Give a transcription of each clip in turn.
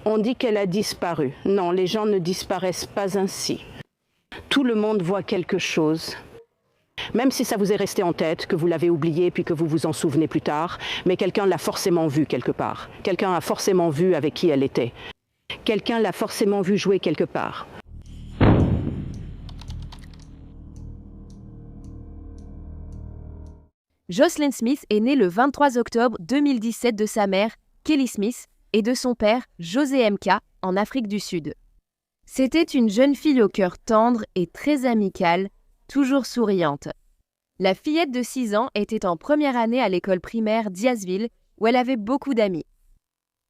On dit qu'elle a disparu. Non, les gens ne disparaissent pas ainsi. Tout le monde voit quelque chose. Même si ça vous est resté en tête, que vous l'avez oublié puis que vous vous en souvenez plus tard, mais quelqu'un l'a forcément vue quelque part. Quelqu'un a forcément vu avec qui elle était. Quelqu'un l'a forcément vue jouer quelque part. Jocelyn Smith est née le 23 octobre 2017 de sa mère, Kelly Smith, et de son père, José M.K., en Afrique du Sud. C'était une jeune fille au cœur tendre et très amicale, toujours souriante. La fillette de 6 ans était en première année à l'école primaire d'Yasville, où elle avait beaucoup d'amis.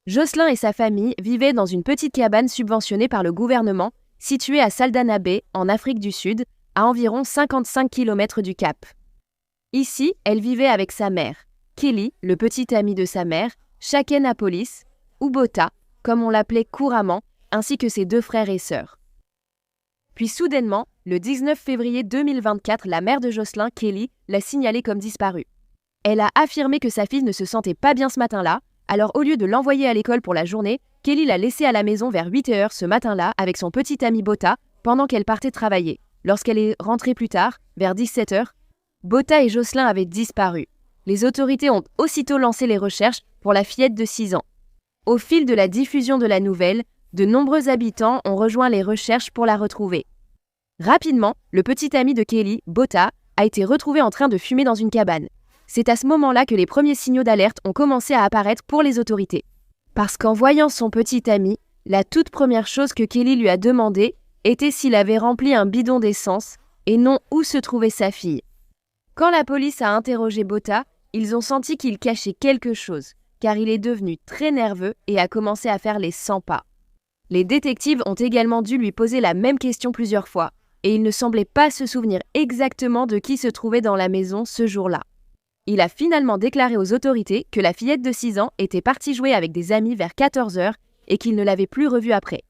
Jocelyn et sa famille vivaient dans une petite cabane subventionnée par le gouvernement, située à Saldanha Bay, en Afrique du Sud, à environ 55 km du Cap. Ici, elle vivait avec sa mère, Kelly, le petit ami de sa mère, Shaken Apolis, ou Bota, comme on l'appelait couramment, ainsi que ses 2 frères et sœurs. Puis soudainement, le 19 février 2024, la mère de Jocelyn, Kelly, l'a signalée comme disparue. Elle a affirmé que sa fille ne se sentait pas bien ce matin-là, alors au lieu de l'envoyer à l'école pour la journée, Kelly l'a laissée à la maison vers 8h ce matin-là avec son petit ami Bota, pendant qu'elle partait travailler. Lorsqu'elle est rentrée plus tard, vers 17h, Bota et Jocelyn avaient disparu. Les autorités ont aussitôt lancé les recherches pour la fillette de 6 ans. Au fil de la diffusion de la nouvelle, de nombreux habitants ont rejoint les recherches pour la retrouver. Rapidement, le petit ami de Kelly, Bota, a été retrouvé en train de fumer dans une cabane. C'est à ce moment-là que les premiers signaux d'alerte ont commencé à apparaître pour les autorités. Parce qu'en voyant son petit ami, la toute première chose que Kelly lui a demandé était s'il avait rempli un bidon d'essence et non où se trouvait sa fille. Quand la police a interrogé Bota, ils ont senti qu'il cachait quelque chose, car il est devenu très nerveux et a commencé à faire les 100 pas. Les détectives ont également dû lui poser la même question plusieurs fois, et il ne semblait pas se souvenir exactement de qui se trouvait dans la maison ce jour-là. Il a finalement déclaré aux autorités que la fillette de 6 ans était partie jouer avec des amis vers 14h et qu'il ne l'avait plus revue après.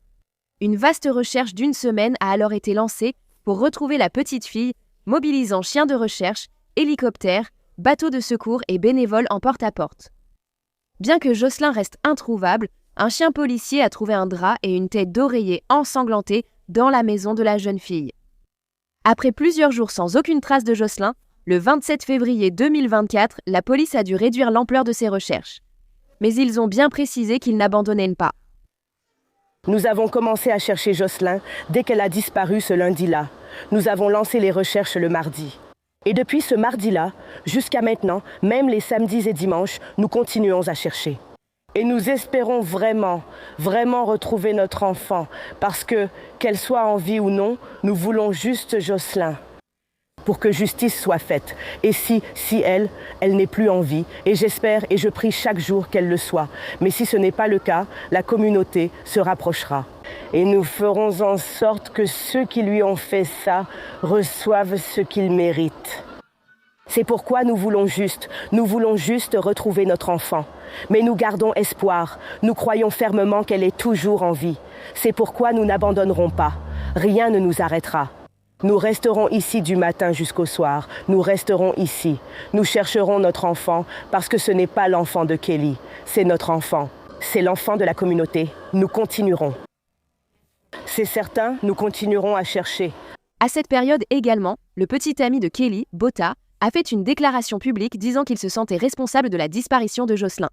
Une vaste recherche d'1 semaine a alors été lancée pour retrouver la petite fille, mobilisant chiens de recherche, hélicoptères, bateaux de secours et bénévoles en porte-à-porte. Bien que Jocelyn reste introuvable, un chien policier a trouvé un drap et une tête d'oreiller ensanglantée dans la maison de la jeune fille. Après plusieurs jours sans aucune trace de Jocelyn, le 27 février 2024, la police a dû réduire l'ampleur de ses recherches. Mais ils ont bien précisé qu'ils n'abandonnaient pas. Nous avons commencé à chercher Jocelyn dès qu'elle a disparu ce lundi-là. Nous avons lancé les recherches le mardi. Et depuis ce mardi-là, jusqu'à maintenant, même les samedis et dimanches, nous continuons à chercher. Et nous espérons vraiment retrouver notre enfant, parce que, qu'elle soit en vie ou non, nous voulons juste Jocelyn, pour que justice soit faite. Et si elle n'est plus en vie, et j'espère et je prie chaque jour qu'elle le soit, mais si ce n'est pas le cas, la communauté se rapprochera. Et nous ferons en sorte que ceux qui lui ont fait ça reçoivent ce qu'ils méritent. C'est pourquoi nous voulons juste retrouver notre enfant. Mais nous gardons espoir, nous croyons fermement qu'elle est toujours en vie. C'est pourquoi nous n'abandonnerons pas. Rien ne nous arrêtera. Nous resterons ici du matin jusqu'au soir. Nous resterons ici. Nous chercherons notre enfant parce que ce n'est pas l'enfant de Kelly. C'est notre enfant. C'est l'enfant de la communauté. Nous continuerons. C'est certain, nous continuerons à chercher. À cette période également, le petit ami de Kelly, Bota, a fait une déclaration publique disant qu'il se sentait responsable de la disparition de Jocelyn.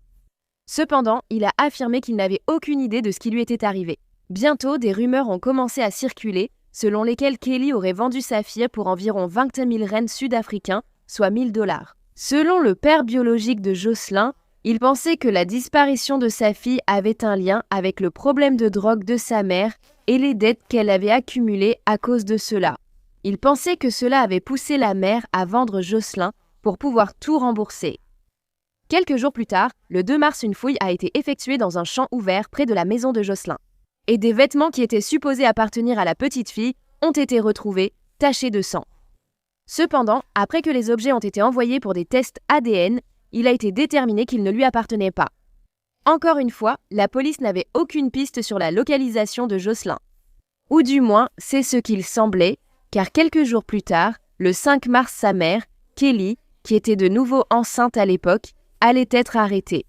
Cependant, il a affirmé qu'il n'avait aucune idée de ce qui lui était arrivé. Bientôt, des rumeurs ont commencé à circuler, selon lesquelles Kelly aurait vendu sa fille pour environ 20 000 rennes sud-africains, soit 1 000 $. Selon le père biologique de Jocelyn, il pensait que la disparition de sa fille avait un lien avec le problème de drogue de sa mère et les dettes qu'elle avait accumulées à cause de cela. Il pensait que cela avait poussé la mère à vendre Jocelyn pour pouvoir tout rembourser. Quelques jours plus tard, le 2 mars, une fouille a été effectuée dans un champ ouvert près de la maison de Jocelyn. Et des vêtements qui étaient supposés appartenir à la petite fille ont été retrouvés, tachés de sang. Cependant, après que les objets ont été envoyés pour des tests ADN, il a été déterminé qu'ils ne lui appartenaient pas. Encore une fois, la police n'avait aucune piste sur la localisation de Jocelyn. Ou du moins, c'est ce qu'il semblait, car quelques jours plus tard, le 5 mars, sa mère, Kelly, qui était de nouveau enceinte à l'époque, allait être arrêtée.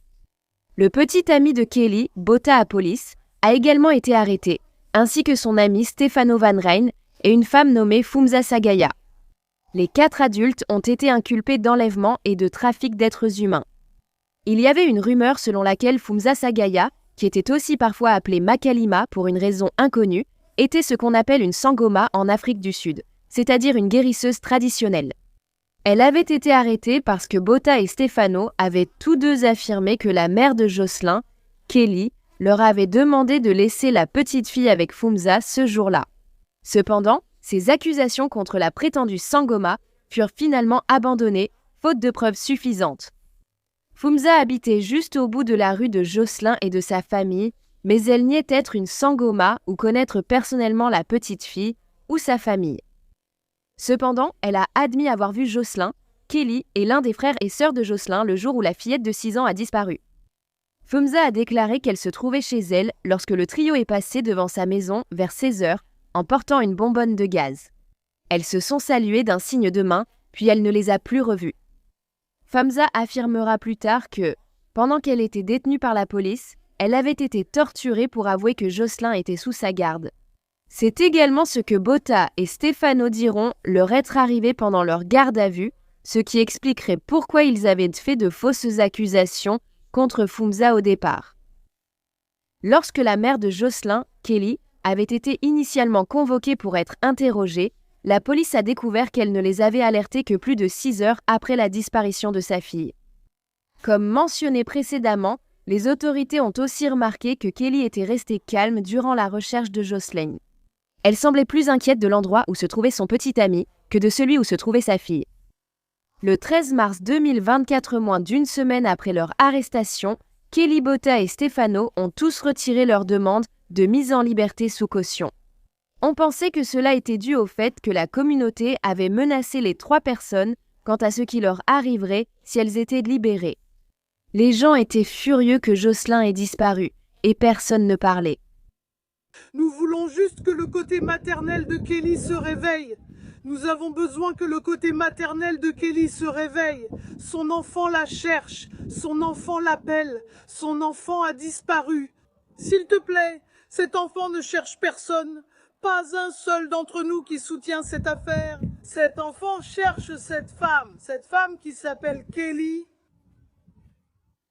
Le petit ami de Kelly, Bota Apolis, a également été arrêté, ainsi que son ami Stefano Van Rijn et une femme nommée Fumza Sagaya. Les 4 adultes ont été inculpés d'enlèvement et de trafic d'êtres humains. Il y avait une rumeur selon laquelle Fumza Sagaya, qui était aussi parfois appelée Makalima pour une raison inconnue, était ce qu'on appelle une sangoma en Afrique du Sud, c'est-à-dire une guérisseuse traditionnelle. Elle avait été arrêtée parce que Botha et Stefano avaient tous deux affirmé que la mère de Jocelyn, Kelly, leur avait demandé de laisser la petite fille avec Fumza ce jour-là. Cependant, ces accusations contre la prétendue sangoma furent finalement abandonnées, faute de preuves suffisantes. Fumza habitait juste au bout de la rue de Jocelyn et de sa famille, mais elle niait être une sangoma ou connaître personnellement la petite fille ou sa famille. Cependant, elle a admis avoir vu Jocelyn, Kelly et l'un des frères et sœurs de Jocelyn le jour où la fillette de 6 ans a disparu. Fumza a déclaré qu'elle se trouvait chez elle lorsque le trio est passé devant sa maison vers 16h en portant une bonbonne de gaz. Elles se sont saluées d'un signe de main, puis elle ne les a plus revues. Fumza affirmera plus tard que, pendant qu'elle était détenue par la police, elle avait été torturée pour avouer que Jocelyn était sous sa garde. C'est également ce que Botha et Stefano diront leur être arrivé pendant leur garde à vue, ce qui expliquerait pourquoi ils avaient fait de fausses accusations contre Fumza au départ. Lorsque la mère de Jocelyn, Kelly, avait été initialement convoquée pour être interrogée, la police a découvert qu'elle ne les avait alertés que plus de 6 heures après la disparition de sa fille. Comme mentionné précédemment, les autorités ont aussi remarqué que Kelly était restée calme durant la recherche de Jocelyn. Elle semblait plus inquiète de l'endroit où se trouvait son petit ami que de celui où se trouvait sa fille. Le 13 mars 2024, moins d'une semaine après leur arrestation, Kelly, Botha et Stefano ont tous retiré leur demande de mise en liberté sous caution. On pensait que cela était dû au fait que la communauté avait menacé les 3 personnes quant à ce qui leur arriverait si elles étaient libérées. Les gens étaient furieux que Jocelyn ait disparu, et personne ne parlait. Nous voulons juste que le côté maternel de Kelly se réveille. Nous avons besoin que le côté maternel de Kelly se réveille. Son enfant la cherche, son enfant l'appelle, son enfant a disparu. S'il te plaît, cet enfant ne cherche personne. Pas un seul d'entre nous qui soutient cette affaire. Cet enfant cherche cette femme qui s'appelle Kelly.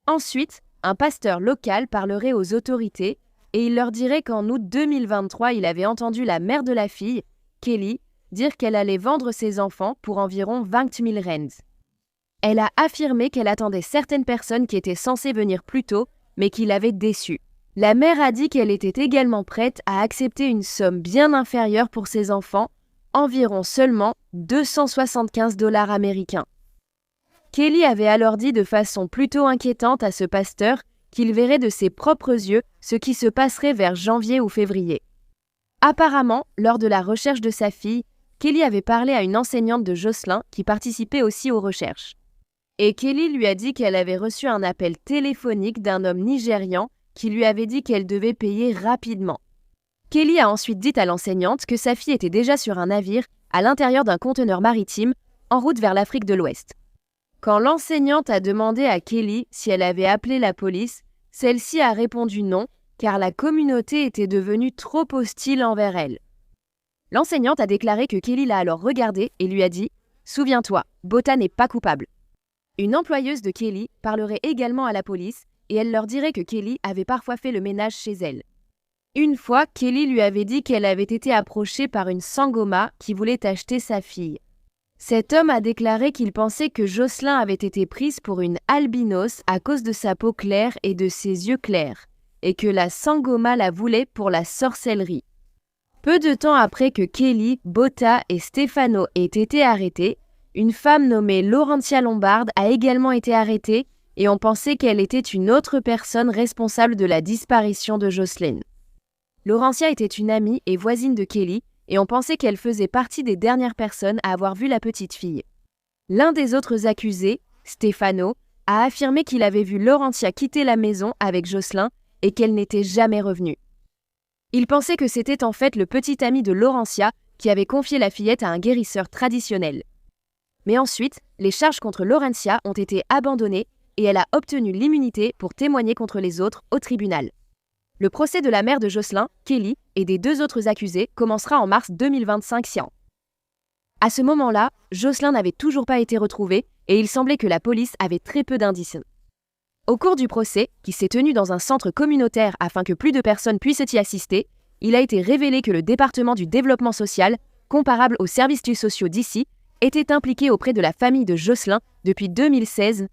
Ensuite, un pasteur local parlerait aux autorités et il leur dirait qu'en août 2023, il avait entendu la mère de la fille, Kelly, dire qu'elle allait vendre ses enfants pour environ 20 000 rands. Elle a affirmé qu'elle attendait certaines personnes qui étaient censées venir plus tôt, mais qui l'avaient déçue. La mère a dit qu'elle était également prête à accepter une somme bien inférieure pour ses enfants, environ seulement 275 $ américains. Kelly avait alors dit de façon plutôt inquiétante à ce pasteur qu'il verrait de ses propres yeux ce qui se passerait vers janvier ou février. Apparemment, lors de la recherche de sa fille, Kelly avait parlé à une enseignante de Jocelyn qui participait aussi aux recherches. Et Kelly lui a dit qu'elle avait reçu un appel téléphonique d'un homme nigérian qui lui avait dit qu'elle devait payer rapidement. Kelly a ensuite dit à l'enseignante que sa fille était déjà sur un navire à l'intérieur d'un conteneur maritime en route vers l'Afrique de l'Ouest. Quand l'enseignante a demandé à Kelly si elle avait appelé la police, celle-ci a répondu non, car la communauté était devenue trop hostile envers elle. L'enseignante a déclaré que Kelly l'a alors regardée et lui a dit « Souviens-toi, Botha n'est pas coupable ». Une employeuse de Kelly parlerait également à la police et elle leur dirait que Kelly avait parfois fait le ménage chez elle. Une fois, Kelly lui avait dit qu'elle avait été approchée par une sangoma qui voulait acheter sa fille. Cet homme a déclaré qu'il pensait que Jocelyn avait été prise pour une albinos à cause de sa peau claire et de ses yeux clairs, et que la sangoma la voulait pour la sorcellerie. Peu de temps après que Kelly, Botha et Stefano aient été arrêtés, une femme nommée Laurentia Lombard a également été arrêtée et on pensait qu'elle était une autre personne responsable de la disparition de Jocelyn. Laurentia était une amie et voisine de Kelly, et on pensait qu'elle faisait partie des dernières personnes à avoir vu la petite fille. L'un des autres accusés, Stefano, a affirmé qu'il avait vu Laurentia quitter la maison avec Jocelyn et qu'elle n'était jamais revenue. Il pensait que c'était en fait le petit ami de Laurentia qui avait confié la fillette à un guérisseur traditionnel. Mais ensuite, les charges contre Laurentia ont été abandonnées et elle a obtenu l'immunité pour témoigner contre les autres au tribunal. Le procès de la mère de Jocelyn, Kelly, et des 2 autres accusés commencera en mars 2025 À ce moment-là, Jocelyn n'avait toujours pas été retrouvé et il semblait que la police avait très peu d'indices. Au cours du procès, qui s'est tenu dans un centre communautaire afin que plus de personnes puissent y assister, il a été révélé que le département du développement social, comparable aux services sociaux d'ici, était impliqué auprès de la famille de Jocelyn depuis 2016.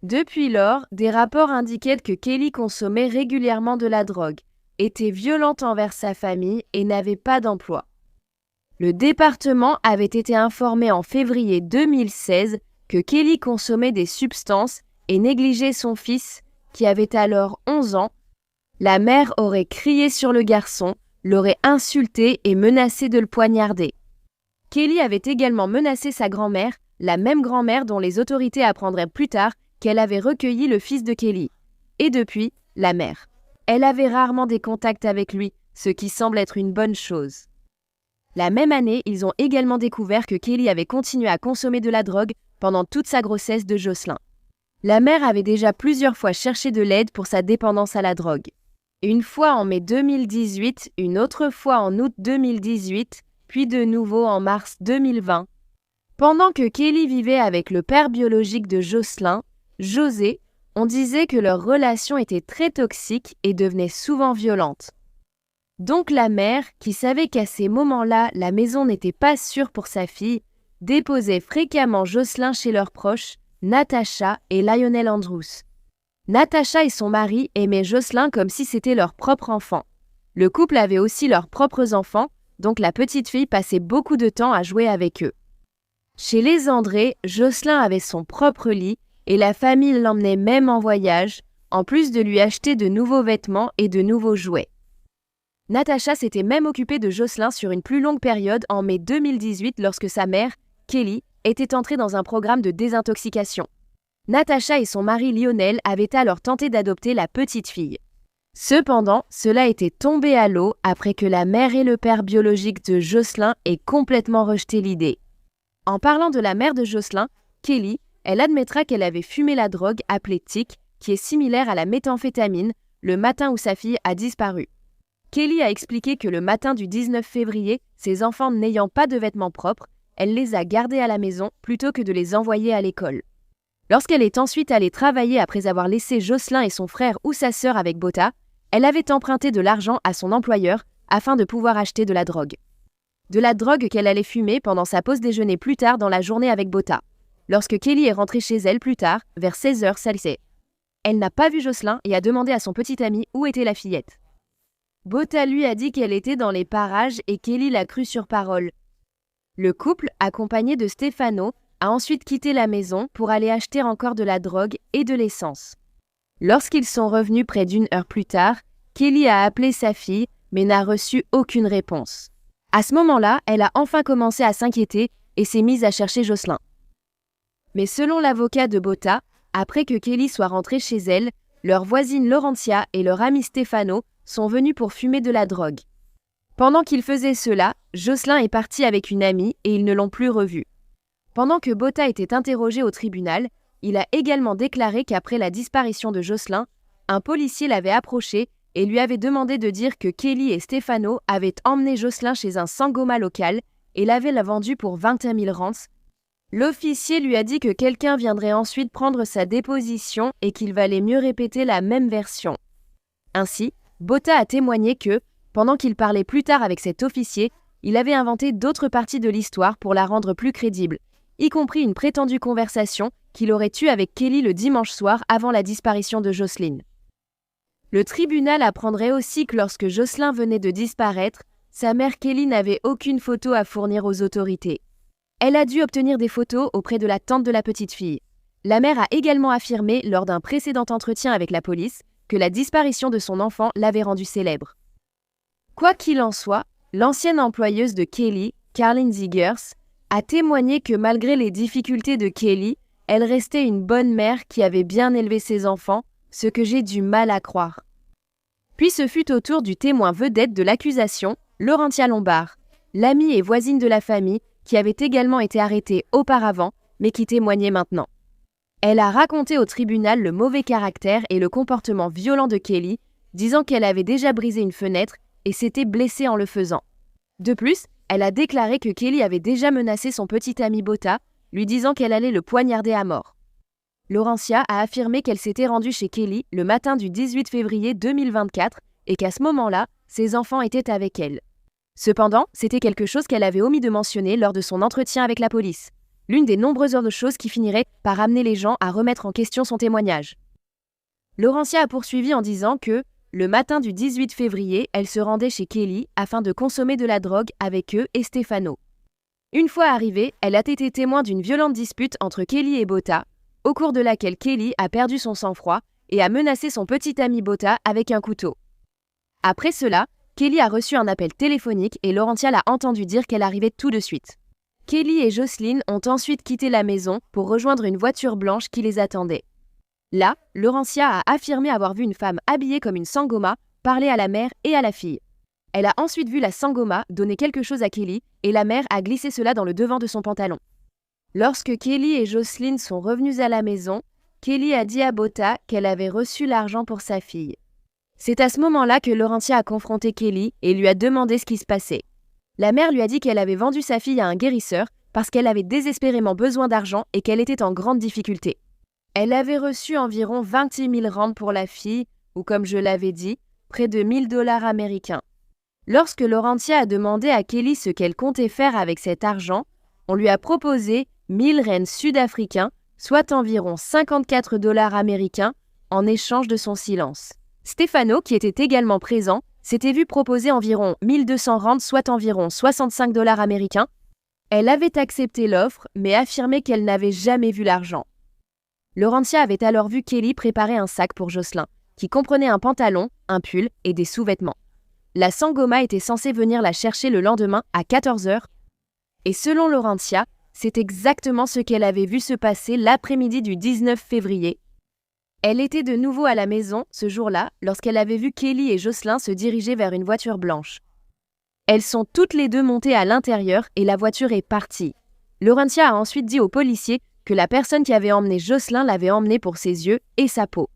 Depuis lors, des rapports indiquaient que Kelly consommait régulièrement de la drogue, était violente envers sa famille et n'avait pas d'emploi. Le département avait été informé en février 2016 que Kelly consommait des substances et négligeait son fils, qui avait alors 11 ans. La mère aurait crié sur le garçon, l'aurait insulté et menacé de le poignarder. Kelly avait également menacé sa grand-mère, la même grand-mère dont les autorités apprendraient plus tard qu'elle avait recueilli le fils de Kelly. Et depuis, la mère. Elle avait rarement des contacts avec lui, ce qui semble être une bonne chose. La même année, ils ont également découvert que Kelly avait continué à consommer de la drogue pendant toute sa grossesse de Jocelyn. La mère avait déjà plusieurs fois cherché de l'aide pour sa dépendance à la drogue. Une fois en mai 2018, une autre fois en août 2018, puis de nouveau en mars 2020. Pendant que Kelly vivait avec le père biologique de Jocelyn, José, on disait que leur relation était très toxique et devenait souvent violente. Donc la mère, qui savait qu'à ces moments-là, la maison n'était pas sûre pour sa fille, déposait fréquemment Jocelyn chez leurs proches, Natasha et Lionel Andrews. Natasha et son mari aimaient Jocelyn comme si c'était leur propre enfant. Le couple avait aussi leurs propres enfants, donc la petite fille passait beaucoup de temps à jouer avec eux. Chez les André, Jocelyn avait son propre lit et la famille l'emmenait même en voyage, en plus de lui acheter de nouveaux vêtements et de nouveaux jouets. Natasha s'était même occupée de Jocelyn sur une plus longue période en mai 2018 lorsque sa mère, Kelly, était entrée dans un programme de désintoxication. Natasha et son mari Lionel avaient alors tenté d'adopter la petite fille. Cependant, cela était tombé à l'eau après que la mère et le père biologique de Jocelyn aient complètement rejeté l'idée. En parlant de la mère de Jocelyn, Kelly, elle admettra qu'elle avait fumé la drogue appelée tic, qui est similaire à la méthamphétamine, le matin où sa fille a disparu. Kelly a expliqué que le matin du 19 février, ses enfants n'ayant pas de vêtements propres, elle les a gardés à la maison plutôt que de les envoyer à l'école. Lorsqu'elle est ensuite allée travailler après avoir laissé Jocelyn et son frère ou sa sœur avec Bota, elle avait emprunté de l'argent à son employeur afin de pouvoir acheter de la drogue. De la drogue qu'elle allait fumer pendant sa pause déjeuner plus tard dans la journée avec Bota. Lorsque Kelly est rentrée chez elle plus tard, vers 16h, ça le sait. Elle n'a pas vu Jocelyn et a demandé à son petit ami où était la fillette. Bota lui a dit qu'elle était dans les parages et Kelly l'a cru sur parole. Le couple, accompagné de Stefano, a ensuite quitté la maison pour aller acheter encore de la drogue et de l'essence. Lorsqu'ils sont revenus près d'1 heure plus tard, Kelly a appelé sa fille mais n'a reçu aucune réponse. À ce moment-là, elle a enfin commencé à s'inquiéter et s'est mise à chercher Jocelyn. Mais selon l'avocat de Bota, après que Kelly soit rentrée chez elle, leur voisine Laurentia et leur ami Stefano sont venus pour fumer de la drogue. Pendant qu'ils faisaient cela, Jocelyn est parti avec une amie et ils ne l'ont plus revu. Pendant que Bota était interrogé au tribunal, il a également déclaré qu'après la disparition de Jocelyn, un policier l'avait approché et lui avait demandé de dire que Kelly et Stefano avaient emmené Jocelyn chez un sangoma local et l'avaient vendu pour 21 000 rands. L'officier lui a dit que quelqu'un viendrait ensuite prendre sa déposition et qu'il valait mieux répéter la même version. Ainsi, Bota a témoigné que, pendant qu'il parlait plus tard avec cet officier, il avait inventé d'autres parties de l'histoire pour la rendre plus crédible, y compris une prétendue conversation qu'il aurait eue avec Kelly le dimanche soir avant la disparition de Jocelyn. Le tribunal apprendrait aussi que lorsque Jocelyn venait de disparaître, sa mère Kelly n'avait aucune photo à fournir aux autorités. Elle a dû obtenir des photos auprès de la tante de la petite fille. La mère a également affirmé lors d'un précédent entretien avec la police que la disparition de son enfant l'avait rendue célèbre. Quoi qu'il en soit, l'ancienne employeuse de Kelly, Carlin Ziegers, a témoigné que malgré les difficultés de Kelly, elle restait une bonne mère qui avait bien élevé ses enfants, ce que j'ai du mal à croire. Puis ce fut au tour du témoin vedette de l'accusation, Laurentia Lombard, l'amie et voisine de la famille qui avait également été arrêtée auparavant, mais qui témoignait maintenant. Elle a raconté au tribunal le mauvais caractère et le comportement violent de Kelly, disant qu'elle avait déjà brisé une fenêtre et s'était blessée en le faisant. De plus, elle a déclaré que Kelly avait déjà menacé son petit ami Botha, lui disant qu'elle allait le poignarder à mort. Laurentia a affirmé qu'elle s'était rendue chez Kelly le matin du 18 février 2024 et qu'à ce moment-là, ses enfants étaient avec elle. Cependant, c'était quelque chose qu'elle avait omis de mentionner lors de son entretien avec la police. L'une des nombreuses autres choses qui finiraient par amener les gens à remettre en question son témoignage. Laurentia a poursuivi en disant que, le matin du 18 février, elle se rendait chez Kelly afin de consommer de la drogue avec eux et Stefano. Une fois arrivée, elle a été témoin d'une violente dispute entre Kelly et Botha, au cours de laquelle Kelly a perdu son sang-froid et a menacé son petit ami Botha avec un couteau. Après cela, Kelly a reçu un appel téléphonique et Laurentia l'a entendu dire qu'elle arrivait tout de suite. Kelly et Jocelyn ont ensuite quitté la maison pour rejoindre une voiture blanche qui les attendait. Là, Laurentia a affirmé avoir vu une femme habillée comme une sangoma parler à la mère et à la fille. Elle a ensuite vu la sangoma donner quelque chose à Kelly et la mère a glissé cela dans le devant de son pantalon. Lorsque Kelly et Jocelyn sont revenus à la maison, Kelly a dit à Botha qu'elle avait reçu l'argent pour sa fille. C'est à ce moment-là que Laurentia a confronté Kelly et lui a demandé ce qui se passait. La mère lui a dit qu'elle avait vendu sa fille à un guérisseur parce qu'elle avait désespérément besoin d'argent et qu'elle était en grande difficulté. Elle avait reçu environ 26 000 rand pour la fille, ou comme je l'avais dit, près de 1 000 $ américains. Lorsque Laurentia a demandé à Kelly ce qu'elle comptait faire avec cet argent, on lui a proposé 1 000 rennes sud-africains, soit environ 54 $ américains, en échange de son silence. Stefano, qui était également présent, s'était vu proposer environ 1 200 rand, soit environ 65 $ américains. Elle avait accepté l'offre, mais affirmé qu'elle n'avait jamais vu l'argent. Laurentia avait alors vu Kelly préparer un sac pour Jocelyn, qui comprenait un pantalon, un pull et des sous-vêtements. La sangoma était censée venir la chercher le lendemain à 14 h. Et selon Laurentia, c'est exactement ce qu'elle avait vu se passer l'après-midi du 19 février. Elle était de nouveau à la maison ce jour-là lorsqu'elle avait vu Kelly et Jocelyn se diriger vers une voiture blanche. Elles sont toutes les deux montées à l'intérieur et la voiture est partie. Laurentia a ensuite dit aux policiers que la personne qui avait emmené Jocelyn l'avait emmené pour ses yeux et sa peau.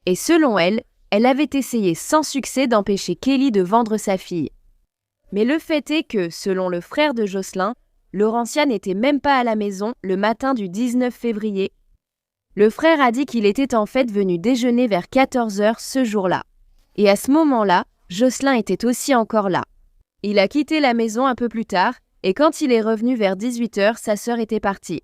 Et selon elle, elle avait essayé sans succès d'empêcher Kelly de vendre sa fille. Mais le fait est que, selon le frère de Jocelyn, Laurentia n'était même pas à la maison le matin du 19 février. Le frère a dit qu'il était en fait venu déjeuner vers 14 h ce jour-là. Et à ce moment-là, Jocelyn était aussi encore là. Il a quitté la maison un peu plus tard, et quand il est revenu vers 18 h, sa sœur était partie.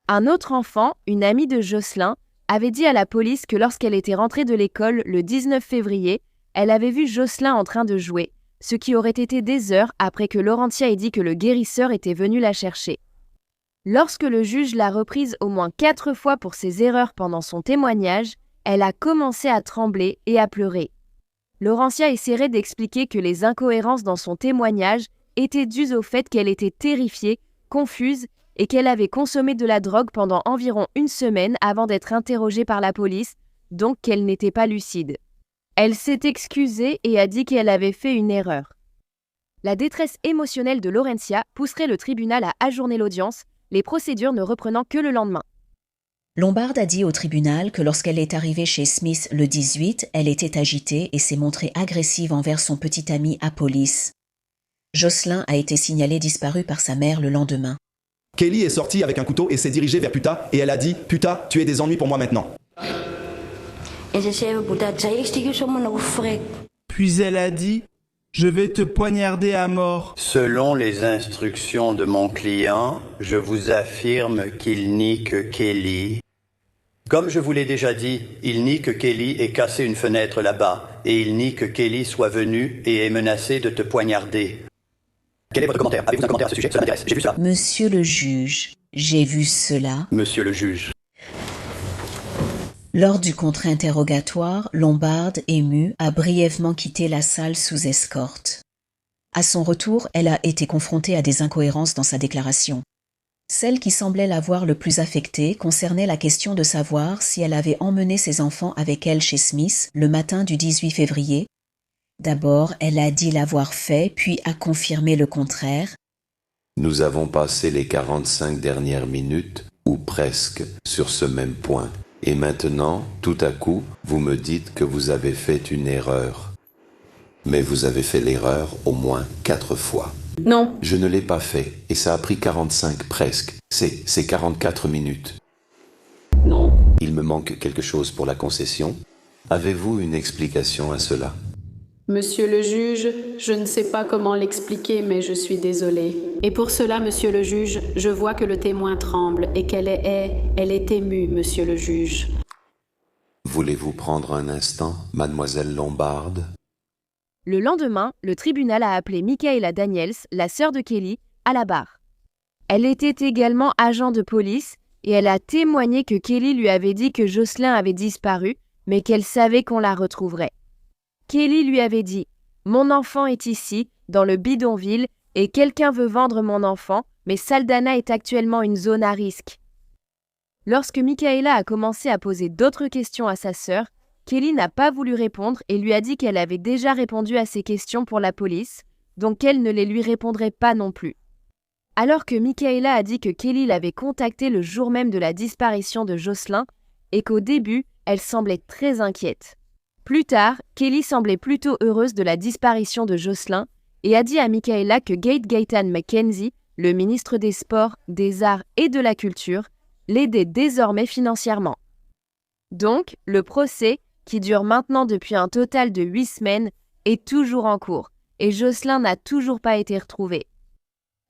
Un autre enfant, une amie de Jocelyn, avait dit à la police que lorsqu'elle était rentrée de l'école le 19 février, elle avait vu Jocelyn en train de jouer, ce qui aurait été des heures après que Laurentia ait dit que le guérisseur était venu la chercher. Lorsque le juge l'a reprise au moins 4 fois pour ses erreurs pendant son témoignage, elle a commencé à trembler et à pleurer. Laurentia essaierait d'expliquer que les incohérences dans son témoignage étaient dues au fait qu'elle était terrifiée, confuse et qu'elle avait consommé de la drogue pendant environ 1 semaine avant d'être interrogée par la police, donc qu'elle n'était pas lucide. Elle s'est excusée et a dit qu'elle avait fait une erreur. La détresse émotionnelle de Laurentia pousserait le tribunal à ajourner l'audience, les procédures ne reprenant que le lendemain. Lombard a dit au tribunal que lorsqu'elle est arrivée chez Smith le 18, elle était agitée et s'est montrée agressive envers son petit ami Apollis. Jocelyn a été signalé disparu par sa mère le lendemain. Kelly est sortie avec un couteau et s'est dirigée vers Puta et elle a dit « Puta, tu es des ennuis pour moi maintenant ». Puis elle a dit « Je vais te poignarder à mort ». Selon les instructions de mon client, je vous affirme qu'il nie que Kelly. Comme je vous l'ai déjà dit, il nie que Kelly ait cassé une fenêtre là-bas et il nie que Kelly soit venue et ait menacé de te poignarder. Quel est votre commentaire? Avez-vous un commentaire à ce sujet? Cela m'intéresse. J'ai vu cela. Monsieur le juge, j'ai vu cela. Monsieur le juge. Lors du contre-interrogatoire, Lombard, émue, a brièvement quitté la salle sous escorte. À son retour, elle a été confrontée à des incohérences dans sa déclaration. Celle qui semblait l'avoir le plus affectée concernait la question de savoir si elle avait emmené ses enfants avec elle chez Smith le matin du 18 février. D'abord, elle a dit l'avoir fait, puis a confirmé le contraire. Nous avons passé les 45 dernières minutes, ou presque, sur ce même point. Et maintenant, tout à coup, vous me dites que vous avez fait une erreur. Mais vous avez fait l'erreur au moins 4 fois. Non. Je ne l'ai pas fait, et ça a pris 45 presque. C'est 44 minutes. Non. Il me manque quelque chose pour la concession. Avez-vous une explication à cela? Monsieur le juge, je ne sais pas comment l'expliquer, mais je suis désolée. Et pour cela, monsieur le juge, je vois que le témoin tremble et qu'elle est émue, monsieur le juge. Voulez-vous prendre un instant, mademoiselle Lombarde? Le lendemain, le tribunal a appelé Michaela Daniels, la sœur de Kelly, à la barre. Elle était également agent de police et elle a témoigné que Kelly lui avait dit que Jocelyn avait disparu, mais qu'elle savait qu'on la retrouverait. Kelly lui avait dit « Mon enfant est ici, dans le bidonville, et quelqu'un veut vendre mon enfant, mais Saldanha est actuellement une zone à risque. » Lorsque Michaela a commencé à poser d'autres questions à sa sœur, Kelly n'a pas voulu répondre et lui a dit qu'elle avait déjà répondu à ces questions pour la police, donc qu'elle ne les lui répondrait pas non plus. Alors que Michaela a dit que Kelly l'avait contacté le jour même de la disparition de Jocelyn et qu'au début, elle semblait très inquiète. Plus tard, Kelly semblait plutôt heureuse de la disparition de Jocelyn et a dit à Michaela que Gaetan McKenzie, le ministre des Sports, des Arts et de la Culture, l'aidait désormais financièrement. Donc, le procès, qui dure maintenant depuis un total de 8 semaines, est toujours en cours et Jocelyn n'a toujours pas été retrouvé.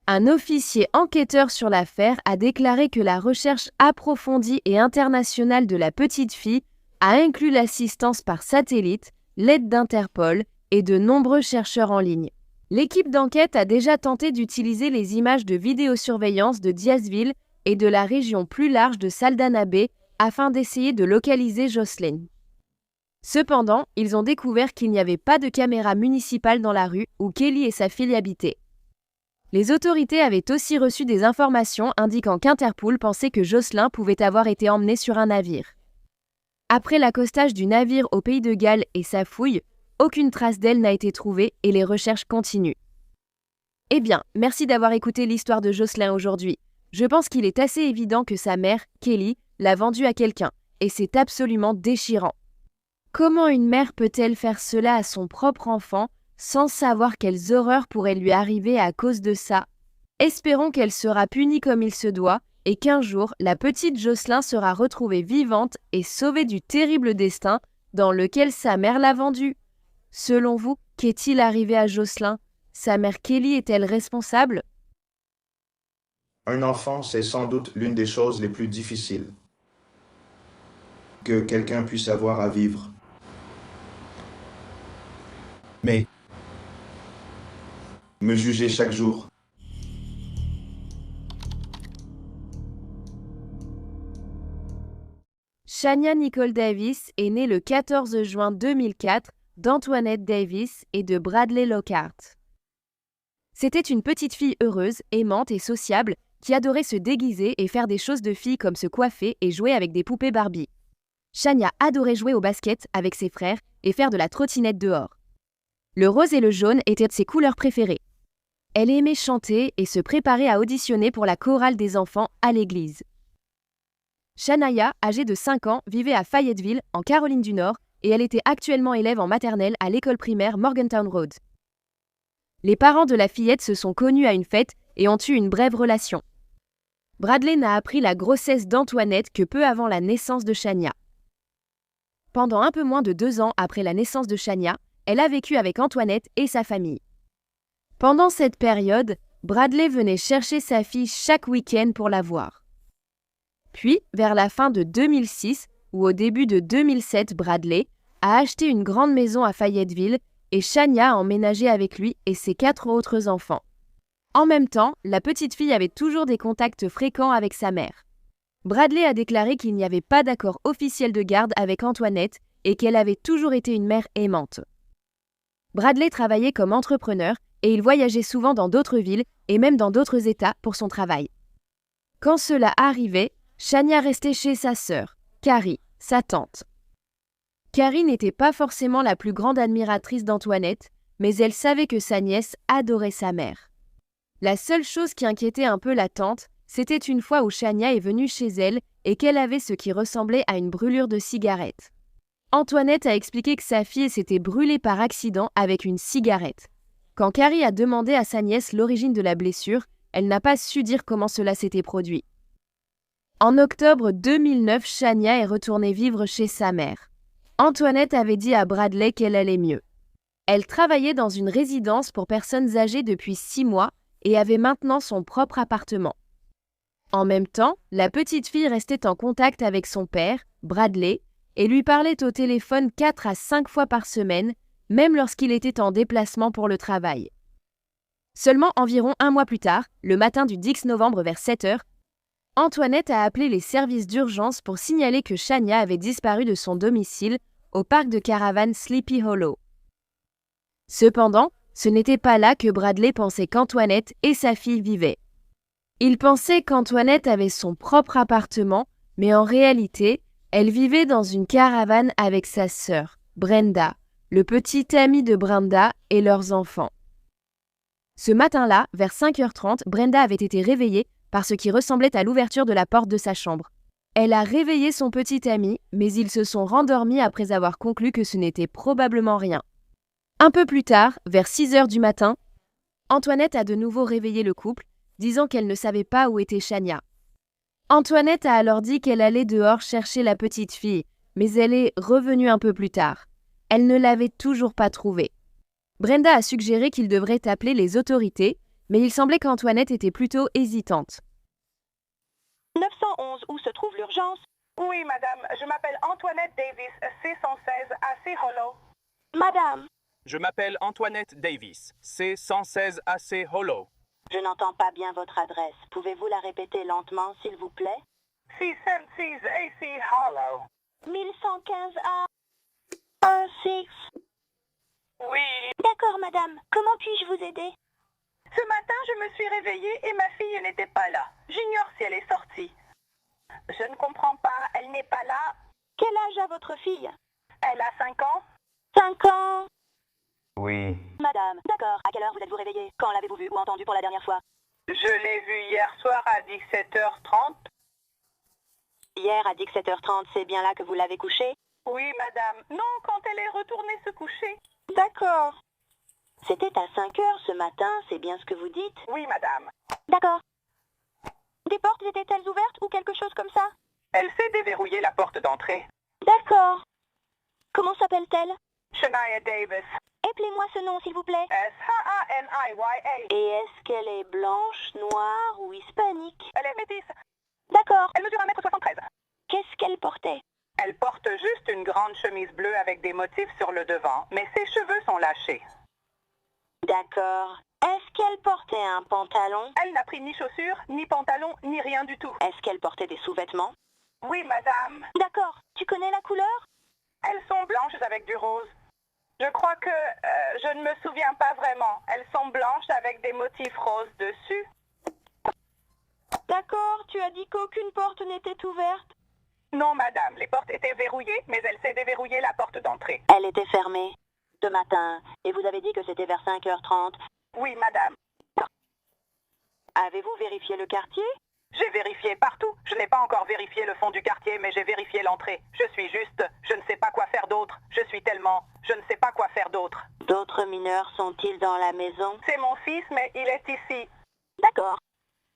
Un officier enquêteur sur l'affaire a déclaré que la recherche approfondie et internationale de la petite fille a inclus l'assistance par satellite, l'aide d'Interpol et de nombreux chercheurs en ligne. L'équipe d'enquête a déjà tenté d'utiliser les images de vidéosurveillance de Diazville et de la région plus large de Saldanha Bay afin d'essayer de localiser Jocelyn. Cependant, ils ont découvert qu'il n'y avait pas de caméra municipale dans la rue où Kelly et sa fille habitaient. Les autorités avaient aussi reçu des informations indiquant qu'Interpol pensait que Jocelyn pouvait avoir été emmené sur un navire. Après l'accostage du navire au pays de Galles et sa fouille, aucune trace d'elle n'a été trouvée et les recherches continuent. Eh bien, merci d'avoir écouté l'histoire de Jocelyn aujourd'hui. Je pense qu'il est assez évident que sa mère, Kelly, l'a vendu à quelqu'un, et c'est absolument déchirant. Comment une mère peut-elle faire cela à son propre enfant sans savoir quelles horreurs pourraient lui arriver à cause de ça? Espérons qu'elle sera punie comme il se doit et qu'un jour, la petite Jocelyn sera retrouvée vivante et sauvée du terrible destin dans lequel sa mère l'a vendue. Selon vous, qu'est-il arrivé à Jocelyn? Sa mère Kelly est-elle responsable? Un enfant, c'est sans doute l'une des choses les plus difficiles que quelqu'un puisse avoir à vivre. Mais me juger chaque jour. Shania Nicole Davis est née le 14 juin 2004 d'Antoinette Davis et de Bradley Lockhart. C'était une petite fille heureuse, aimante et sociable qui adorait se déguiser et faire des choses de fille comme se coiffer et jouer avec des poupées Barbie. Shania adorait jouer au basket avec ses frères et faire de la trottinette dehors. Le rose et le jaune étaient de ses couleurs préférées. Elle aimait chanter et se préparer à auditionner pour la chorale des enfants à l'église. Shania, âgée de 5 ans, vivait à Fayetteville, en Caroline du Nord, et elle était actuellement élève en maternelle à l'école primaire Morgantown Road. Les parents de la fillette se sont connus à une fête et ont eu une brève relation. Bradley n'a appris la grossesse d'Antoinette que peu avant la naissance de Shania. Pendant un peu moins de 2 ans après la naissance de Shania, elle a vécu avec Antoinette et sa famille. Pendant cette période, Bradley venait chercher sa fille chaque week-end pour la voir. Puis, vers la fin de 2006 ou au début de 2007, Bradley a acheté une grande maison à Fayetteville et Shania a emménagé avec lui et ses 4 autres enfants. En même temps, la petite fille avait toujours des contacts fréquents avec sa mère. Bradley a déclaré qu'il n'y avait pas d'accord officiel de garde avec Antoinette et qu'elle avait toujours été une mère aimante. Bradley travaillait comme entrepreneur et il voyageait souvent dans d'autres villes et même dans d'autres États pour son travail. Quand cela arrivait, Shania restait chez sa sœur, Carrie, sa tante. Carrie n'était pas forcément la plus grande admiratrice d'Antoinette, mais elle savait que sa nièce adorait sa mère. La seule chose qui inquiétait un peu la tante, C'était une fois où Shania est venue chez elle et qu'elle avait ce qui ressemblait à une brûlure de cigarette. Antoinette a expliqué que sa fille s'était brûlée par accident avec une cigarette. Quand Carrie a demandé à sa nièce l'origine de la blessure, elle n'a pas su dire comment cela s'était produit. En octobre 2009, Shania est retournée vivre chez sa mère. Antoinette avait dit à Bradley qu'elle allait mieux. Elle travaillait dans une résidence pour personnes âgées depuis 6 mois et avait maintenant son propre appartement. En même temps, la petite fille restait en contact avec son père, Bradley, et lui parlait au téléphone 4 à 5 fois par semaine, même lorsqu'il était en déplacement pour le travail. Seulement environ 1 mois plus tard, le matin du 10 novembre vers 7 heures, Antoinette a appelé les services d'urgence pour signaler que Shania avait disparu de son domicile au parc de caravanes Sleepy Hollow. Cependant, ce n'était pas là que Bradley pensait qu'Antoinette et sa fille vivaient. Il pensait qu'Antoinette avait son propre appartement, mais en réalité, elle vivait dans une caravane avec sa sœur, Brenda, le petit ami de Brenda et leurs enfants. Ce matin-là, vers 5h30, Brenda avait été réveillée par ce qui ressemblait à l'ouverture de la porte de sa chambre. Elle a réveillé son petit ami, mais ils se sont rendormis après avoir conclu que ce n'était probablement rien. Un peu plus tard, vers 6h du matin, Antoinette a de nouveau réveillé le couple, disant qu'elle ne savait pas où était Shania. Antoinette a alors dit qu'elle allait dehors chercher la petite fille, mais elle est revenue un peu plus tard. Elle ne l'avait toujours pas trouvée. Brenda a suggéré qu'il devrait appeler les autorités, mais il semblait qu'Antoinette était plutôt hésitante. 911, où se trouve l'urgence? Oui, madame, je m'appelle Antoinette Davis, C116 à C Hollow. Madame. Je m'appelle Antoinette Davis, C116 AC Hollow. Je n'entends pas bien votre adresse. Pouvez-vous la répéter lentement, s'il vous plaît? C116 AC Hollow. 1115 A 16. Oui. D'accord, madame. Comment puis-je vous aider? Ce matin, je me suis réveillée et ma fille n'était pas là. J'ignore si elle est sortie. Je ne comprends pas, elle n'est pas là. Quel âge a votre fille? Elle a 5 ans. 5 ans? Oui. Madame, d'accord. À quelle heure vous êtes-vous réveillée? Quand l'avez-vous vue ou entendue pour la dernière fois? Je l'ai vue hier soir à 17h30. Hier à 17h30, c'est bien là que vous l'avez couchée? Oui, madame. Non, quand elle est retournée se coucher. D'accord. C'était à 5 heures ce matin, c'est bien ce que vous dites? Oui, madame. D'accord. Des portes étaient-elles ouvertes ou quelque chose comme ça? Elle s'est déverrouillée la porte d'entrée. D'accord. Comment s'appelle-t-elle? Shania Davis. Appelez-moi ce nom, s'il vous plaît. S-H-A-N-I-Y-A. Et est-ce qu'elle est blanche, noire ou hispanique? Elle est métisse. D'accord. Elle mesure 1m73. Qu'est-ce qu'elle portait? Elle porte juste une grande chemise bleue avec des motifs sur le devant, mais ses cheveux sont lâchés. D'accord. Est-ce qu'elle portait un pantalon? Elle n'a pris ni chaussures, ni pantalon, ni rien du tout. Est-ce qu'elle portait des sous-vêtements? Oui, madame. D'accord. Tu connais la couleur? Elles sont blanches avec du rose. Je crois que je ne me souviens pas vraiment. Elles sont blanches avec des motifs roses dessus. D'accord. Tu as dit qu'aucune porte n'était ouverte? Non, madame. Les portes étaient verrouillées, mais elle s'est déverrouillée la porte d'entrée. Elle était fermée. Ce matin. Et vous avez dit que c'était vers 5h30. Oui, madame. Avez-vous vérifié le quartier? J'ai vérifié partout. Je n'ai pas encore vérifié le fond du quartier, mais j'ai vérifié l'entrée. Je suis juste, je ne sais pas quoi faire d'autre. Je suis tellement, je ne sais pas quoi faire d'autre. D'autres mineurs sont-ils dans la maison? C'est mon fils, mais il est ici. D'accord.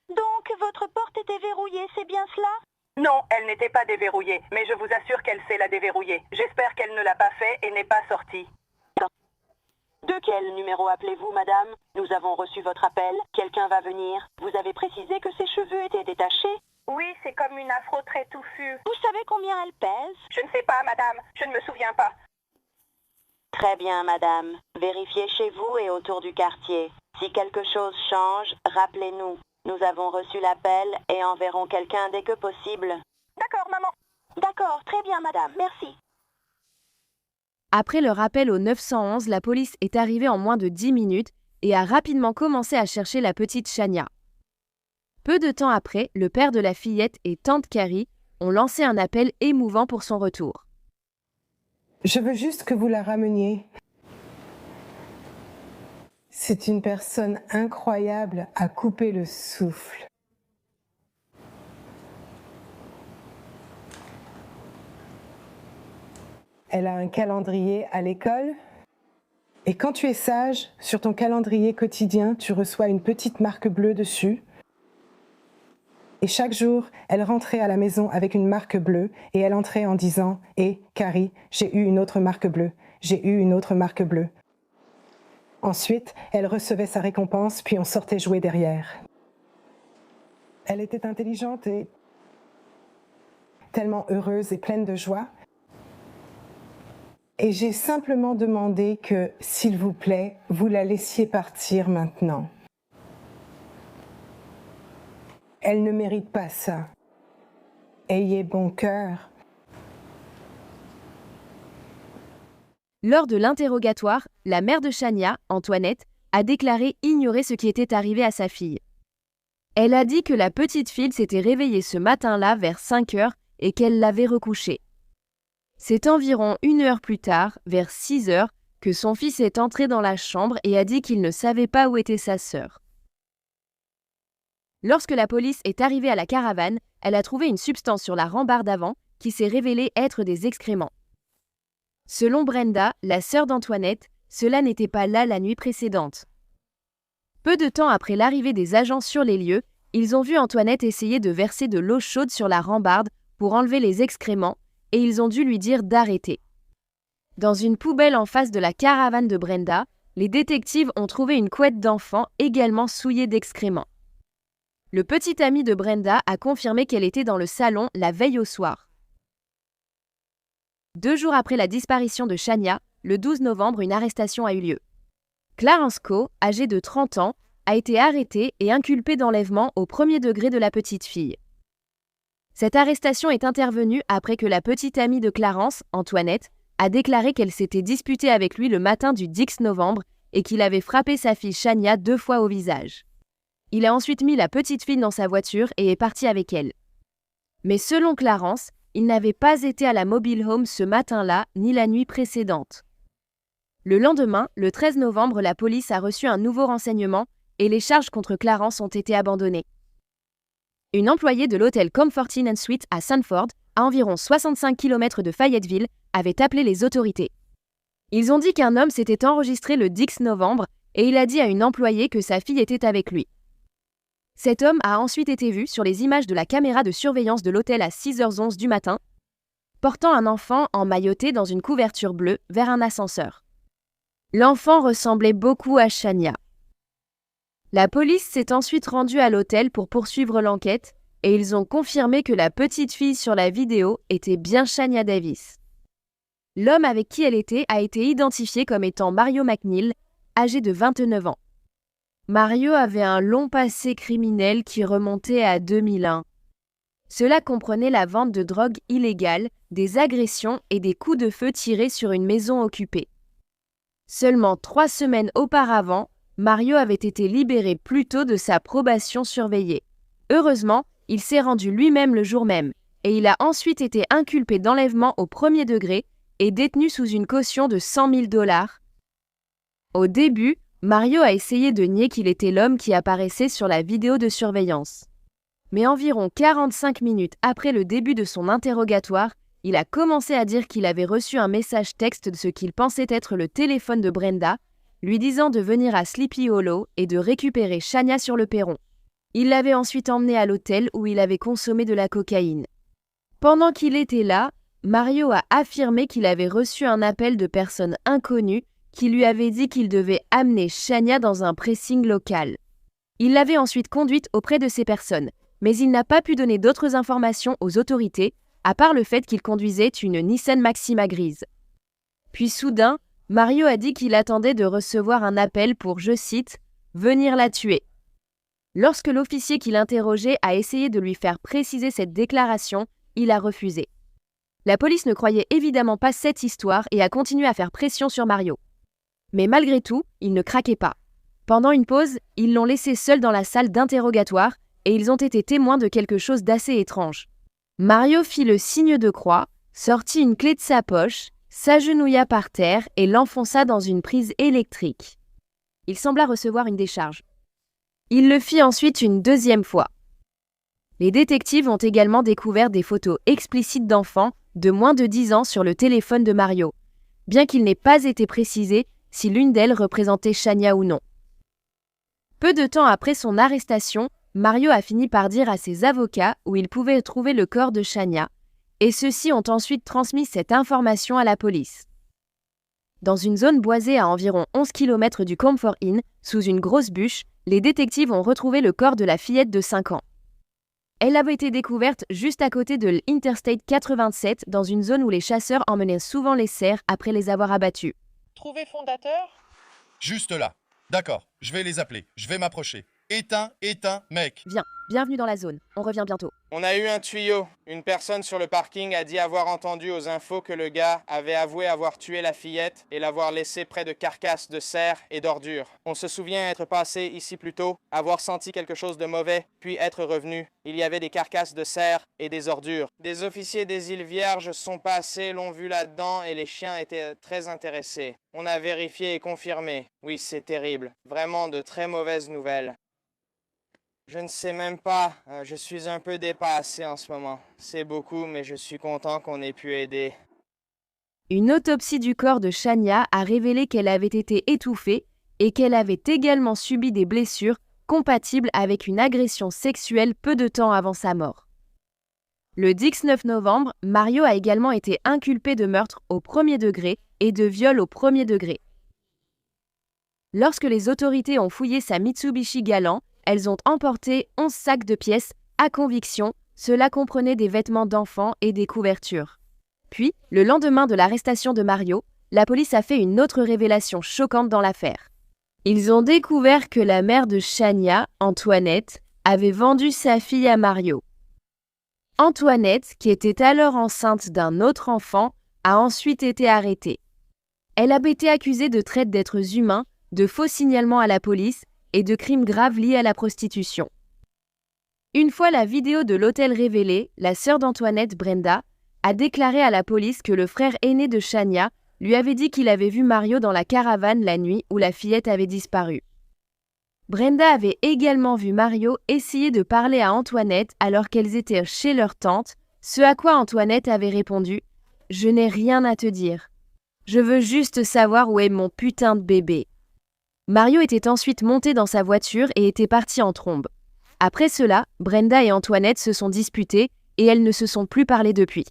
Donc, votre porte était verrouillée, c'est bien cela? Non, elle n'était pas déverrouillée, mais je vous assure qu'elle sait la déverrouiller. J'espère qu'elle ne l'a pas fait et n'est pas sortie. De quel numéro appelez-vous, madame? Nous avons reçu votre appel. Quelqu'un va venir. Vous avez précisé que ses cheveux étaient détachés? Oui, c'est comme une afro très touffue. Vous savez combien elle pèse? Je ne sais pas, madame. Je ne me souviens pas. Très bien, madame. Vérifiez chez vous et autour du quartier. Si quelque chose change, rappelez-nous. Nous avons reçu l'appel et enverrons quelqu'un dès que possible. D'accord, maman. D'accord, très bien, madame. Merci. Après le rappel au 911, la police est arrivée en moins de 10 minutes et a rapidement commencé à chercher la petite Shania. Peu de temps après, le père de la fillette et tante Carrie ont lancé un appel émouvant pour son retour. Je veux juste que vous la rameniez. C'est une personne incroyable à couper le souffle. Elle a un calendrier à l'école. Et quand tu es sage, sur ton calendrier quotidien, tu reçois une petite marque bleue dessus. Et chaque jour, elle rentrait à la maison avec une marque bleue et elle entrait en disant « Eh, Carrie, j'ai eu une autre marque bleue, j'ai eu une autre marque bleue. » Ensuite, elle recevait sa récompense, puis on sortait jouer derrière. Elle était intelligente et tellement heureuse et pleine de joie. Et j'ai simplement demandé que, s'il vous plaît, vous la laissiez partir maintenant. Elle ne mérite pas ça. Ayez bon cœur. Lors de l'interrogatoire, la mère de Shania, Antoinette, a déclaré ignorer ce qui était arrivé à sa fille. Elle a dit que la petite fille s'était réveillée ce matin-là vers 5 heures et qu'elle l'avait recouchée. C'est environ 1 heure plus tard, vers 6 heures, que son fils est entré dans la chambre et a dit qu'il ne savait pas où était sa sœur. Lorsque la police est arrivée à la caravane, elle a trouvé une substance sur la rambarde avant qui s'est révélée être des excréments. Selon Brenda, la sœur d'Antoinette, cela n'était pas là la nuit précédente. Peu de temps après l'arrivée des agents sur les lieux, ils ont vu Antoinette essayer de verser de l'eau chaude sur la rambarde pour enlever les excréments et ils ont dû lui dire d'arrêter. Dans une poubelle en face de la caravane de Brenda, les détectives ont trouvé une couette d'enfant également souillée d'excréments. Le petit ami de Brenda a confirmé qu'elle était dans le salon la veille au soir. 2 jours après la disparition de Shania, le 12 novembre, une arrestation a eu lieu. Clarence Coe, âgé de 30 ans, a été arrêté et inculpé d'enlèvement au premier degré de la petite fille. Cette arrestation est intervenue après que la petite amie de Clarence, Antoinette, a déclaré qu'elle s'était disputée avec lui le matin du 10 novembre et qu'il avait frappé sa fille Shania 2 fois au visage. Il a ensuite mis la petite fille dans sa voiture et est parti avec elle. Mais selon Clarence, il n'avait pas été à la mobile home ce matin-là ni la nuit précédente. Le lendemain, le 13 novembre, la police a reçu un nouveau renseignement et les charges contre Clarence ont été abandonnées. Une employée de l'hôtel Comfort Inn & Suites à Sanford, à environ 65 km de Fayetteville, avait appelé les autorités. Ils ont dit qu'un homme s'était enregistré le 10 novembre et il a dit à une employée que sa fille était avec lui. Cet homme a ensuite été vu sur les images de la caméra de surveillance de l'hôtel à 6h11 du matin, portant un enfant emmailloté dans une couverture bleue vers un ascenseur. L'enfant ressemblait beaucoup à Shania. La police s'est ensuite rendue à l'hôtel pour poursuivre l'enquête et ils ont confirmé que la petite fille sur la vidéo était bien Shania Davis. L'homme avec qui elle était a été identifié comme étant Mario McNeil, âgé de 29 ans. Mario avait un long passé criminel qui remontait à 2001. Cela comprenait la vente de drogue illégale, des agressions et des coups de feu tirés sur une maison occupée. Seulement 3 semaines auparavant, Mario avait été libéré plus tôt de sa probation surveillée. Heureusement, il s'est rendu lui-même le jour même, et il a ensuite été inculpé d'enlèvement au premier degré et détenu sous une caution de $100 000. Au début, Mario a essayé de nier qu'il était l'homme qui apparaissait sur la vidéo de surveillance. Mais environ 45 minutes après le début de son interrogatoire, il a commencé à dire qu'il avait reçu un message texte de ce qu'il pensait être le téléphone de Brenda, lui disant de venir à Sleepy Hollow et de récupérer Shania sur le perron. Il l'avait ensuite emmenée à l'hôtel où il avait consommé de la cocaïne. Pendant qu'il était là, Mario a affirmé qu'il avait reçu un appel de personnes inconnues qui lui avait dit qu'il devait amener Shania dans un pressing local. Il l'avait ensuite conduite auprès de ces personnes, mais il n'a pas pu donner d'autres informations aux autorités, à part le fait qu'il conduisait une Nissan Maxima grise. Puis soudain, Mario a dit qu'il attendait de recevoir un appel pour, je cite, « venir la tuer ». Lorsque l'officier qui l'interrogeait a essayé de lui faire préciser cette déclaration, il a refusé. La police ne croyait évidemment pas cette histoire et a continué à faire pression sur Mario. Mais malgré tout, il ne craquait pas. Pendant une pause, ils l'ont laissé seul dans la salle d'interrogatoire et ils ont été témoins de quelque chose d'assez étrange. Mario fit le signe de croix, sortit une clé de sa poche, s'agenouilla par terre et l'enfonça dans une prise électrique. Il sembla recevoir une décharge. Il le fit ensuite une deuxième fois. Les détectives ont également découvert des photos explicites d'enfants de moins de 10 ans, sur le téléphone de Mario, bien qu'il n'ait pas été précisé si l'une d'elles représentait Shania ou non. Peu de temps après son arrestation, Mario a fini par dire à ses avocats où il pouvait trouver le corps de Shania, et ceux-ci ont ensuite transmis cette information à la police. Dans une zone boisée à environ 11 km du Comfort Inn, sous une grosse bûche, les détectives ont retrouvé le corps de la fillette de 5 ans. Elle avait été découverte juste à côté de l'Interstate 87, dans une zone où les chasseurs emmenaient souvent les cerfs après les avoir abattus. Trouvé fondateur? Juste là. D'accord, je vais les appeler, je vais m'approcher. Éteins, mec. Viens, bienvenue dans la zone, on revient bientôt. On a eu un tuyau. Une personne sur le parking a dit avoir entendu aux infos que le gars avait avoué avoir tué la fillette et l'avoir laissée près de carcasses de cerfs et d'ordures. On se souvient être passé ici plus tôt, avoir senti quelque chose de mauvais, puis être revenu. Il y avait des carcasses de cerfs et des ordures. Des officiers des îles Vierges sont passés, l'ont vu là-dedans et les chiens étaient très intéressés. On a vérifié et confirmé. Oui, c'est terrible. Vraiment de très mauvaises nouvelles. Je ne sais même pas, je suis un peu dépassé en ce moment. C'est beaucoup, mais je suis content qu'on ait pu aider. Une autopsie du corps de Shania a révélé qu'elle avait été étouffée et qu'elle avait également subi des blessures compatibles avec une agression sexuelle peu de temps avant sa mort. Le 19 novembre, Mario a également été inculpé de meurtre au premier degré et de viol au premier degré. Lorsque les autorités ont fouillé sa Mitsubishi Galant, elles ont emporté 11 sacs de pièces à conviction, cela comprenait des vêtements d'enfants et des couvertures. Puis, le lendemain de l'arrestation de Mario, la police a fait une autre révélation choquante dans l'affaire. Ils ont découvert que la mère de Shania, Antoinette, avait vendu sa fille à Mario. Antoinette, qui était alors enceinte d'un autre enfant, a ensuite été arrêtée. Elle a été accusée de traite d'êtres humains, de faux signalements à la police et de crimes graves liés à la prostitution. Une fois la vidéo de l'hôtel révélée, la sœur d'Antoinette, Brenda, a déclaré à la police que le frère aîné de Shania lui avait dit qu'il avait vu Mario dans la caravane la nuit où la fillette avait disparu. Brenda avait également vu Mario essayer de parler à Antoinette alors qu'elles étaient chez leur tante, ce à quoi Antoinette avait répondu « Je n'ai rien à te dire. Je veux juste savoir où est mon putain de bébé. » Mario était ensuite monté dans sa voiture et était parti en trombe. Après cela, Brenda et Antoinette se sont disputées et elles ne se sont plus parlé depuis.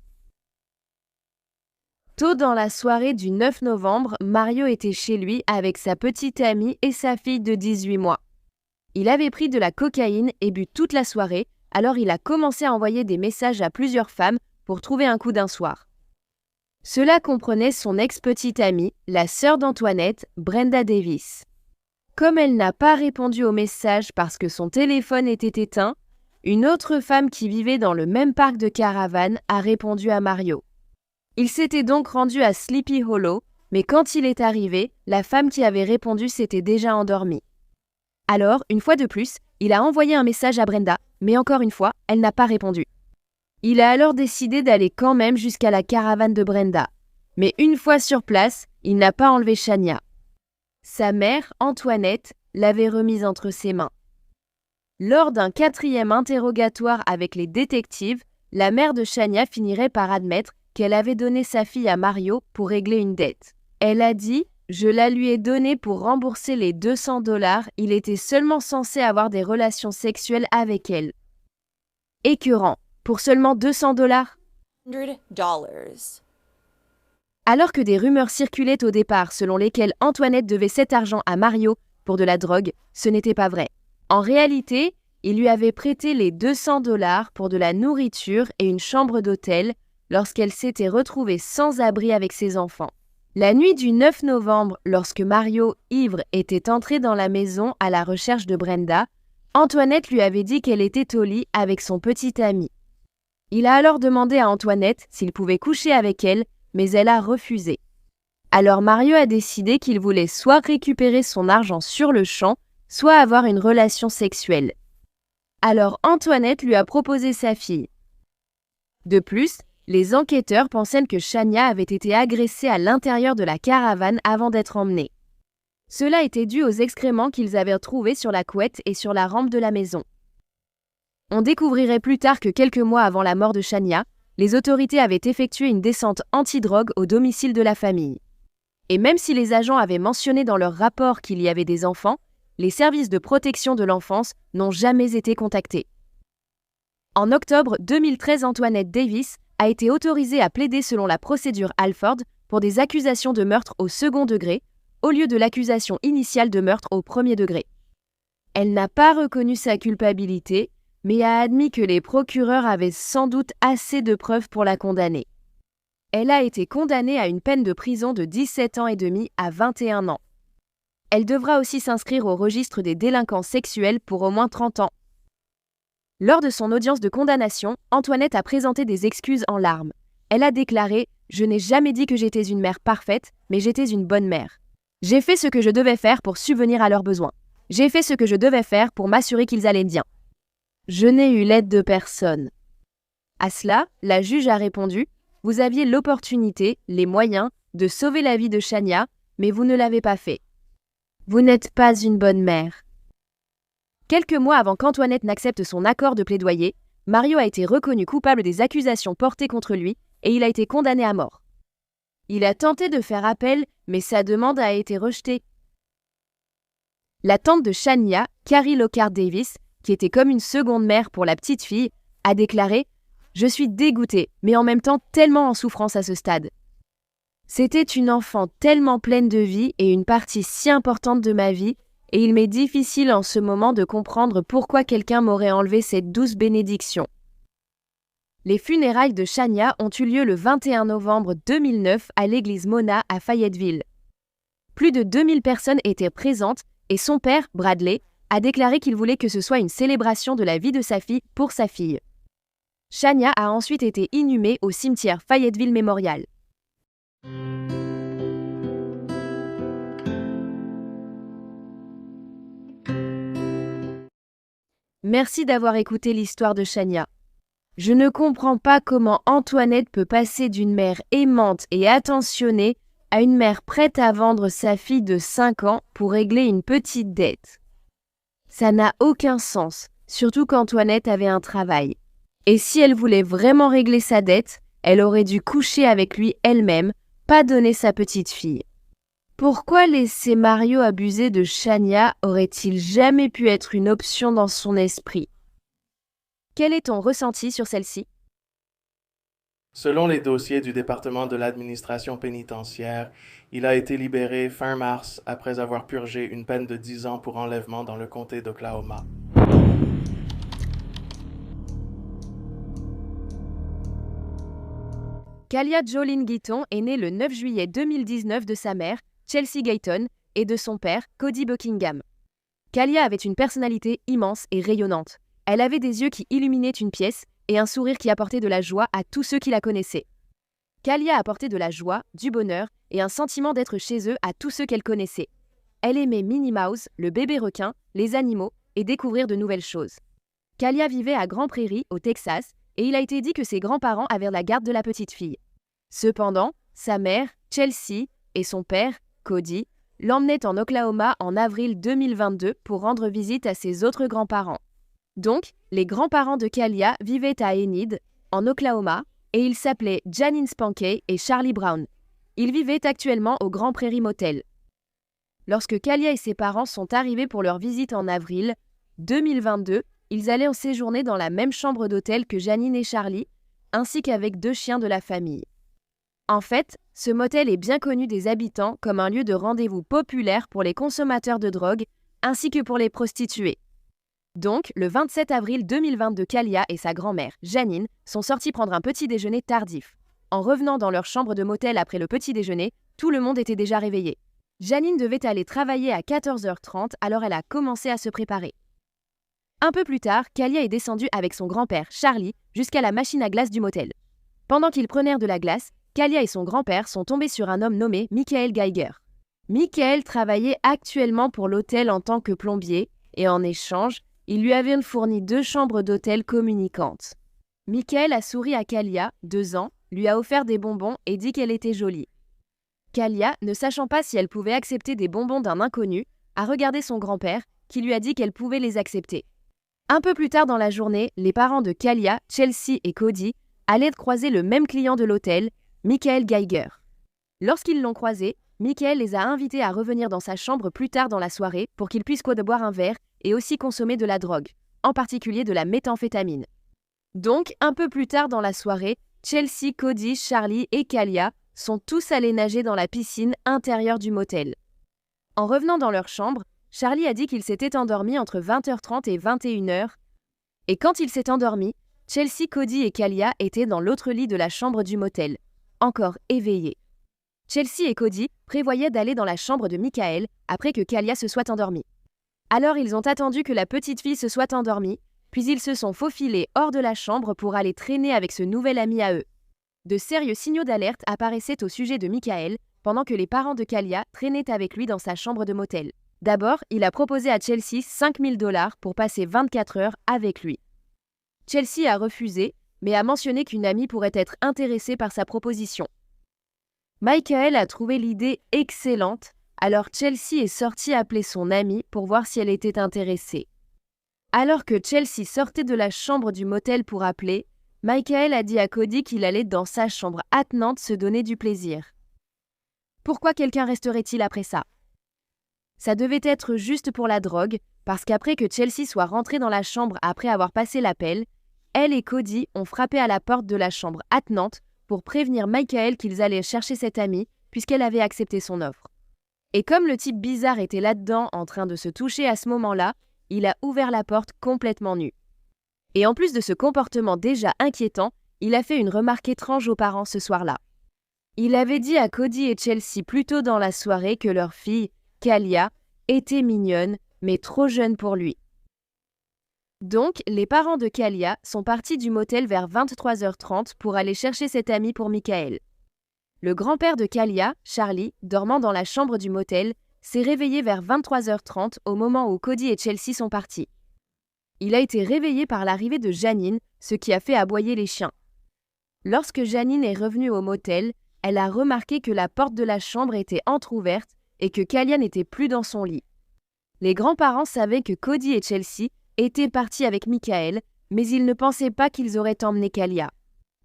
Tôt dans la soirée du 9 novembre, Mario était chez lui avec sa petite amie et sa fille de 18 mois. Il avait pris de la cocaïne et bu toute la soirée, alors il a commencé à envoyer des messages à plusieurs femmes pour trouver un coup d'un soir. Cela comprenait son ex-petite amie, la sœur d'Antoinette, Brenda Davis. Comme elle n'a pas répondu au message parce que son téléphone était éteint, une autre femme qui vivait dans le même parc de caravanes a répondu à Mario. Il s'était donc rendu à Sleepy Hollow, mais quand il est arrivé, la femme qui avait répondu s'était déjà endormie. Alors, une fois de plus, il a envoyé un message à Brenda, mais encore une fois, elle n'a pas répondu. Il a alors décidé d'aller quand même jusqu'à la caravane de Brenda. Mais une fois sur place, il n'a pas enlevé Shania. Sa mère, Antoinette, l'avait remise entre ses mains. Lors d'un 4e interrogatoire avec les détectives, la mère de Shania finirait par admettre qu'elle avait donné sa fille à Mario pour régler une dette. Elle a dit « Je la lui ai donnée pour rembourser les $200, il était seulement censé avoir des relations sexuelles avec elle. » Écœurant, pour seulement $200 ? $100. Alors que des rumeurs circulaient au départ selon lesquelles Antoinette devait cet argent à Mario pour de la drogue, ce n'était pas vrai. En réalité, il lui avait prêté les $200 pour de la nourriture et une chambre d'hôtel lorsqu'elle s'était retrouvée sans abri avec ses enfants. La nuit du 9 novembre, lorsque Mario, ivre, était entré dans la maison à la recherche de Brenda, Antoinette lui avait dit qu'elle était au lit avec son petit ami. Il a alors demandé à Antoinette s'il pouvait coucher avec elle, mais elle a refusé. Alors Mario a décidé qu'il voulait soit récupérer son argent sur le champ, soit avoir une relation sexuelle. Alors Antoinette lui a proposé sa fille. De plus, les enquêteurs pensaient que Shania avait été agressée à l'intérieur de la caravane avant d'être emmenée. Cela était dû aux excréments qu'ils avaient trouvés sur la couette et sur la rampe de la maison. On découvrirait plus tard que quelques mois avant la mort de Shania, les autorités avaient effectué une descente antidrogue au domicile de la famille. Et même si les agents avaient mentionné dans leur rapport qu'il y avait des enfants, les services de protection de l'enfance n'ont jamais été contactés. En octobre 2013, Antoinette Davis a été autorisée à plaider selon la procédure Alford pour des accusations de meurtre au second degré, au lieu de l'accusation initiale de meurtre au premier degré. Elle n'a pas reconnu sa culpabilité, mais a admis que les procureurs avaient sans doute assez de preuves pour la condamner. Elle a été condamnée à une peine de prison de 17 ans et demi à 21 ans. Elle devra aussi s'inscrire au registre des délinquants sexuels pour au moins 30 ans. Lors de son audience de condamnation, Antoinette a présenté des excuses en larmes. Elle a déclaré « Je n'ai jamais dit que j'étais une mère parfaite, mais j'étais une bonne mère. J'ai fait ce que je devais faire pour subvenir à leurs besoins. J'ai fait ce que je devais faire pour m'assurer qu'ils allaient bien. Je n'ai eu l'aide de personne. » À cela, la juge a répondu « Vous aviez l'opportunité, les moyens, de sauver la vie de Shania, mais vous ne l'avez pas fait. Vous n'êtes pas une bonne mère. » Quelques mois avant qu'Antoinette n'accepte son accord de plaidoyer, Mario a été reconnu coupable des accusations portées contre lui et il a été condamné à mort. Il a tenté de faire appel, mais sa demande a été rejetée. La tante de Shania, Carrie Lockhart Davis, qui était comme une seconde mère pour la petite fille, a déclaré « Je suis dégoûtée, mais en même temps tellement en souffrance à ce stade. C'était une enfant tellement pleine de vie et une partie si importante de ma vie, et il m'est difficile en ce moment de comprendre pourquoi quelqu'un m'aurait enlevé cette douce bénédiction. » Les funérailles de Shania ont eu lieu le 21 novembre 2009 à l'église Mona à Fayetteville. Plus de 2000 personnes étaient présentes et son père, Bradley, a déclaré qu'il voulait que ce soit une célébration de la vie de sa fille pour sa fille. Shania a ensuite été inhumée au cimetière Fayetteville Memorial. Merci d'avoir écouté l'histoire de Shania. Je ne comprends pas comment Antoinette peut passer d'une mère aimante et attentionnée à une mère prête à vendre sa fille de 5 ans pour régler une petite dette. Ça n'a aucun sens, surtout qu'Antoinette avait un travail. Et si elle voulait vraiment régler sa dette, elle aurait dû coucher avec lui elle-même, pas donner sa petite fille. Pourquoi laisser Mario abuser de Shania aurait-il jamais pu être une option dans son esprit? Quel est ton ressenti sur celle-ci? Selon les dossiers du département de l'administration pénitentiaire, il a été libéré fin mars après avoir purgé une peine de 10 ans pour enlèvement dans le comté d'Oklahoma. Kalia Jolene Guyton est née le 9 juillet 2019 de sa mère, Chelsea Guyton, et de son père, Cody Buckingham. Kalia avait une personnalité immense et rayonnante. Elle avait des yeux qui illuminaient une pièce et un sourire qui apportait de la joie à tous ceux qui la connaissaient. Kalia apportait de la joie, du bonheur et un sentiment d'être chez eux à tous ceux qu'elle connaissait. Elle aimait Minnie Mouse, le bébé requin, les animaux et découvrir de nouvelles choses. Kalia vivait à Grand Prairie, au Texas, et il a été dit que ses grands-parents avaient la garde de la petite fille. Cependant, sa mère, Chelsea, et son père, Cody, l'emmenaient en Oklahoma en avril 2022 pour rendre visite à ses autres grands-parents. Donc, les grands-parents de Kalia vivaient à Enid, en Oklahoma, et ils s'appelaient Janine Spankey et Charlie Brown. Ils vivaient actuellement au Grand Prairie Motel. Lorsque Kalia et ses parents sont arrivés pour leur visite en avril 2022, ils allaient en séjourner dans la même chambre d'hôtel que Janine et Charlie, ainsi qu'avec 2 chiens de la famille. En fait, ce motel est bien connu des habitants comme un lieu de rendez-vous populaire pour les consommateurs de drogue, ainsi que pour les prostituées. Donc, le 27 avril 2022, Kalia et sa grand-mère, Janine, sont sortis prendre un petit déjeuner tardif. En revenant dans leur chambre de motel après le petit déjeuner, tout le monde était déjà réveillé. Janine devait aller travailler à 14h30, alors elle a commencé à se préparer. Un peu plus tard, Kalia est descendue avec son grand-père, Charlie, jusqu'à la machine à glace du motel. Pendant qu'ils prenaient de la glace, Kalia et son grand-père sont tombés sur un homme nommé Michael Geiger. Michael travaillait actuellement pour l'hôtel en tant que plombier, et en échange, il lui avait fourni 2 chambres d'hôtel communicantes. Michael a souri à Kalia, 2 ans, lui a offert des bonbons et dit qu'elle était jolie. Kalia, ne sachant pas si elle pouvait accepter des bonbons d'un inconnu, a regardé son grand-père, qui lui a dit qu'elle pouvait les accepter. Un peu plus tard dans la journée, les parents de Kalia, Chelsea et Cody, allaient croiser le même client de l'hôtel, Michael Geiger. Lorsqu'ils l'ont croisé, Michael les a invités à revenir dans sa chambre plus tard dans la soirée pour qu'ils puissent boire un verre et aussi consommer de la drogue, en particulier de la méthamphétamine. Donc, un peu plus tard dans la soirée, Chelsea, Cody, Charlie et Kalia sont tous allés nager dans la piscine intérieure du motel. En revenant dans leur chambre, Charlie a dit qu'il s'était endormi entre 20h30 et 21h. Et quand il s'est endormi, Chelsea, Cody et Kalia étaient dans l'autre lit de la chambre du motel, encore éveillés. Chelsea et Cody prévoyaient d'aller dans la chambre de Michael après que Kalia se soit endormie. Alors ils ont attendu que la petite fille se soit endormie, puis ils se sont faufilés hors de la chambre pour aller traîner avec ce nouvel ami à eux. De sérieux signaux d'alerte apparaissaient au sujet de Michael pendant que les parents de Kalia traînaient avec lui dans sa chambre de motel. D'abord, il a proposé à Chelsea 5 000 $ pour passer 24 heures avec lui. Chelsea a refusé, mais a mentionné qu'une amie pourrait être intéressée par sa proposition. Michael a trouvé l'idée excellente, alors Chelsea est sortie appeler son amie pour voir si elle était intéressée. Alors que Chelsea sortait de la chambre du motel pour appeler, Michael a dit à Cody qu'il allait dans sa chambre attenante se donner du plaisir. Pourquoi quelqu'un resterait-il après ça? Ça devait être juste pour la drogue, parce qu'après que Chelsea soit rentrée dans la chambre après avoir passé l'appel, elle et Cody ont frappé à la porte de la chambre attenante pour prévenir Michael qu'ils allaient chercher cette amie puisqu'elle avait accepté son offre. Et comme le type bizarre était là-dedans en train de se toucher à ce moment-là, il a ouvert la porte complètement nu. Et en plus de ce comportement déjà inquiétant, il a fait une remarque étrange aux parents ce soir-là. Il avait dit à Cody et Chelsea plus tôt dans la soirée que leur fille, Kalia, était mignonne, mais trop jeune pour lui. Donc, les parents de Kalia sont partis du motel vers 23h30 pour aller chercher cette amie pour Michael. Le grand-père de Kalia, Charlie, dormant dans la chambre du motel, s'est réveillé vers 23h30 au moment où Cody et Chelsea sont partis. Il a été réveillé par l'arrivée de Janine, ce qui a fait aboyer les chiens. Lorsque Janine est revenue au motel, elle a remarqué que la porte de la chambre était entr'ouverte et que Kalia n'était plus dans son lit. Les grands-parents savaient que Cody et Chelsea étaient partis avec Michael, mais ils ne pensaient pas qu'ils auraient emmené Kalia.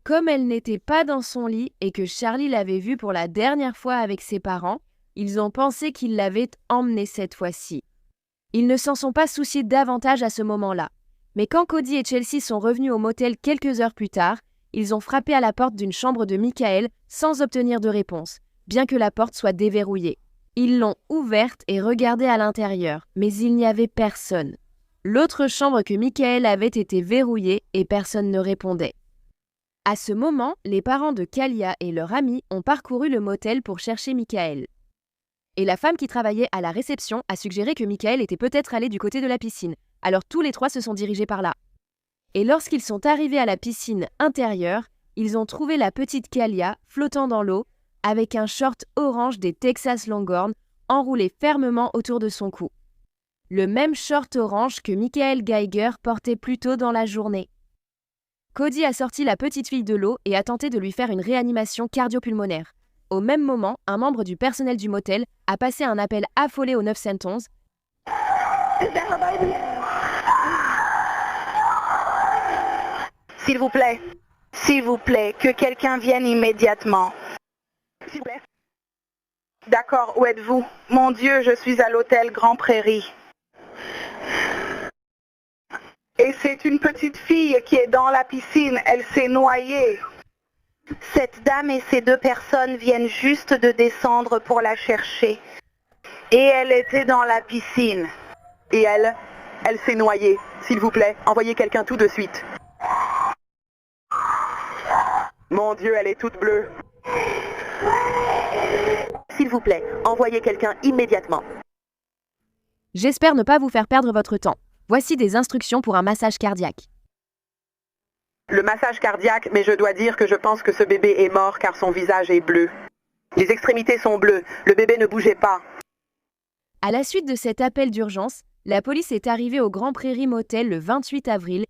Comme elle n'était pas dans son lit et que Charlie l'avait vue pour la dernière fois avec ses parents, ils ont pensé qu'ils l'avaient emmenée cette fois-ci. Ils ne s'en sont pas souciés davantage à ce moment-là. Mais quand Cody et Chelsea sont revenus au motel quelques heures plus tard, ils ont frappé à la porte d'une chambre de Michael sans obtenir de réponse, bien que la porte soit déverrouillée. Ils l'ont ouverte et regardé à l'intérieur, mais il n'y avait personne. L'autre chambre que Michael avait été verrouillée et personne ne répondait. À ce moment, les parents de Kalia et leur ami ont parcouru le motel pour chercher Michael. Et la femme qui travaillait à la réception a suggéré que Michael était peut-être allé du côté de la piscine, alors tous les trois se sont dirigés par là. Et lorsqu'ils sont arrivés à la piscine intérieure, ils ont trouvé la petite Kalia flottant dans l'eau, avec un short orange des Texas Longhorns enroulé fermement autour de son cou. Le même short orange que Michael Geiger portait plus tôt dans la journée. Cody a sorti la petite fille de l'eau et a tenté de lui faire une réanimation cardio-pulmonaire. Au même moment, un membre du personnel du motel a passé un appel affolé au 911. S'il vous plaît, que quelqu'un vienne immédiatement. S'il vous plaît. D'accord, où êtes-vous? Mon Dieu, je suis à l'hôtel Grand Prairie. Et c'est une petite fille qui est dans la piscine, elle s'est noyée. Cette dame et ces 2 personnes viennent juste de descendre pour la chercher. Et elle était dans la piscine. Et elle s'est noyée. S'il vous plaît, envoyez quelqu'un tout de suite. Mon Dieu, elle est toute bleue. S'il vous plaît, envoyez quelqu'un immédiatement. J'espère ne pas vous faire perdre votre temps. Voici des instructions pour un massage cardiaque. Le massage cardiaque, mais je dois dire que je pense que ce bébé est mort car son visage est bleu. Les extrémités sont bleues, le bébé ne bougeait pas. À la suite de cet appel d'urgence, la police est arrivée au Grand Prairie Motel le 28 avril.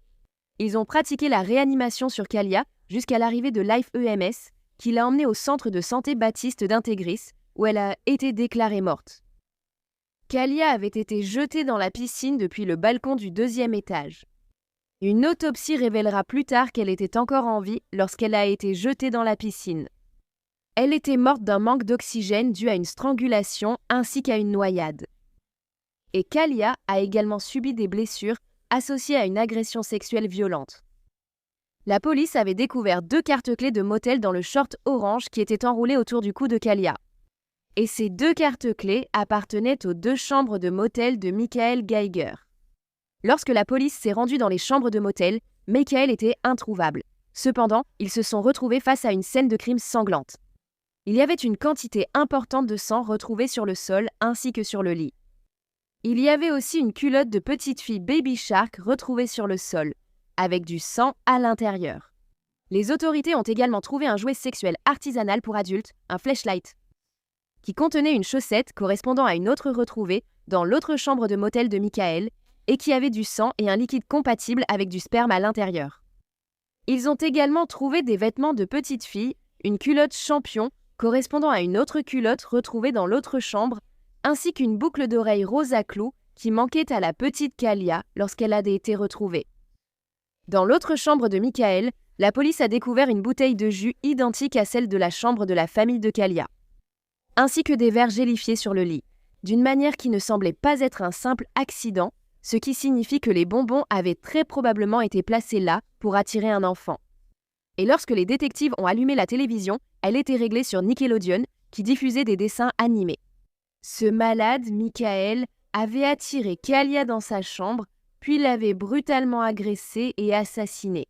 Ils ont pratiqué la réanimation sur Kalia jusqu'à l'arrivée de Life EMS, qui l'a emmenée au centre de santé Baptiste d'Integris, où elle a été déclarée morte. Kalia avait été jetée dans la piscine depuis le balcon du 2e étage. Une autopsie révélera plus tard qu'elle était encore en vie lorsqu'elle a été jetée dans la piscine. Elle était morte d'un manque d'oxygène dû à une strangulation ainsi qu'à une noyade. Et Kalia a également subi des blessures associées à une agression sexuelle violente. La police avait découvert 2 cartes clés de motel dans le short orange qui étaient enroulées autour du cou de Kalia. Et ces 2 cartes clés appartenaient aux 2 chambres de motel de Michael Geiger. Lorsque la police s'est rendue dans les chambres de motel, Michael était introuvable. Cependant, ils se sont retrouvés face à une scène de crime sanglante. Il y avait une quantité importante de sang retrouvée sur le sol ainsi que sur le lit. Il y avait aussi une culotte de petite fille Baby Shark retrouvée sur le sol, avec du sang à l'intérieur. Les autorités ont également trouvé un jouet sexuel artisanal pour adultes, un flashlight, qui contenait une chaussette correspondant à une autre retrouvée dans l'autre chambre de motel de Michael et qui avait du sang et un liquide compatible avec du sperme à l'intérieur. Ils ont également trouvé des vêtements de petite fille, une culotte champion correspondant à une autre culotte retrouvée dans l'autre chambre, ainsi qu'une boucle d'oreille rose à clous qui manquait à la petite Kalia lorsqu'elle a été retrouvée. Dans l'autre chambre de Michael, la police a découvert une bouteille de jus identique à celle de la chambre de la famille de Kalia, ainsi que des verres gélifiés sur le lit, d'une manière qui ne semblait pas être un simple accident, ce qui signifie que les bonbons avaient très probablement été placés là pour attirer un enfant. Et lorsque les détectives ont allumé la télévision, elle était réglée sur Nickelodeon, qui diffusait des dessins animés. Ce malade, Michael, avait attiré Kalia dans sa chambre, puis l'avait brutalement agressée et assassinée.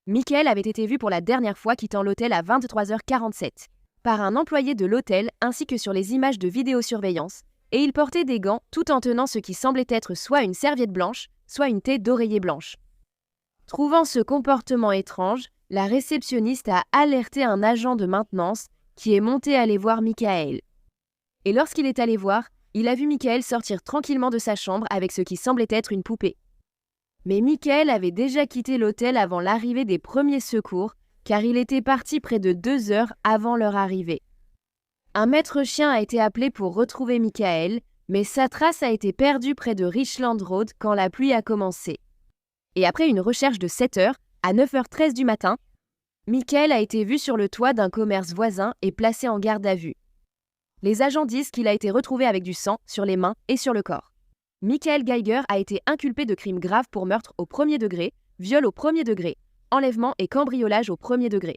Michael avait été vu pour la dernière fois quittant l'hôtel à 23h47, par un employé de l'hôtel ainsi que sur les images de vidéosurveillance, et il portait des gants tout en tenant ce qui semblait être soit une serviette blanche, soit une taie d'oreiller blanche. Trouvant ce comportement étrange, la réceptionniste a alerté un agent de maintenance qui est monté aller voir Michael. Et lorsqu'il est allé voir, il a vu Michael sortir tranquillement de sa chambre avec ce qui semblait être une poupée. Mais Michael avait déjà quitté l'hôtel avant l'arrivée des premiers secours, car il était parti près de 2 heures avant leur arrivée. Un maître chien a été appelé pour retrouver Michael, mais sa trace a été perdue près de Richland Road quand la pluie a commencé. Et après une recherche de 7 heures, à 9h13 du matin, Michael a été vu sur le toit d'un commerce voisin et placé en garde à vue. Les agents disent qu'il a été retrouvé avec du sang sur les mains et sur le corps. Michael Geiger a été inculpé de crimes graves pour meurtre au 1er degré, viol au 1er degré, enlèvement et cambriolage au 1er degré.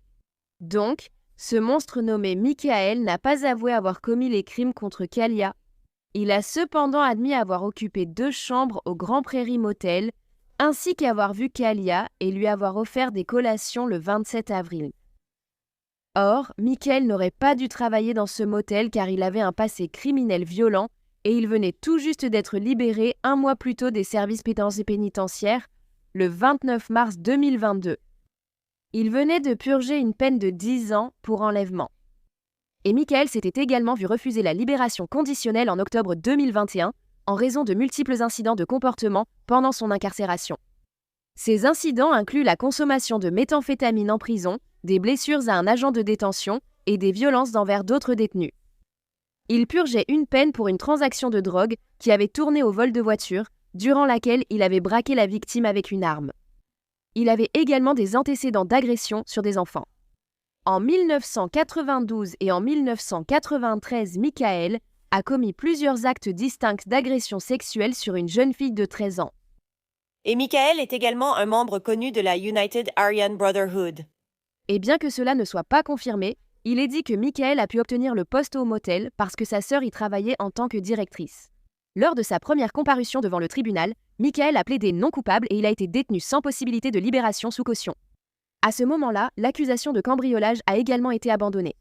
Donc, ce monstre nommé Michael n'a pas avoué avoir commis les crimes contre Kalia. Il a cependant admis avoir occupé 2 chambres au Grand Prairie Motel, ainsi qu'avoir vu Kalia et lui avoir offert des collations le 27 avril. Or, Michael n'aurait pas dû travailler dans ce motel car il avait un passé criminel violent et il venait tout juste d'être libéré 1 mois plus tôt des services pénitentiaires, le 29 mars 2022. Il venait de purger une peine de 10 ans pour enlèvement. Et Michael s'était également vu refuser la libération conditionnelle en octobre 2021 en raison de multiples incidents de comportement pendant son incarcération. Ces incidents incluent la consommation de méthamphétamine en prison, des blessures à un agent de détention et des violences envers d'autres détenus. Il purgeait une peine pour une transaction de drogue qui avait tourné au vol de voiture, durant laquelle il avait braqué la victime avec une arme. Il avait également des antécédents d'agression sur des enfants. En 1992 et en 1993, Michael a commis plusieurs actes distincts d'agression sexuelle sur une jeune fille de 13 ans. Et Michael est également un membre connu de la United Aryan Brotherhood. Et bien que cela ne soit pas confirmé, il est dit que Michael a pu obtenir le poste au motel parce que sa sœur y travaillait en tant que directrice. Lors de sa première comparution devant le tribunal, Michael a plaidé non coupable et il a été détenu sans possibilité de libération sous caution. À ce moment-là, l'accusation de cambriolage a également été abandonnée.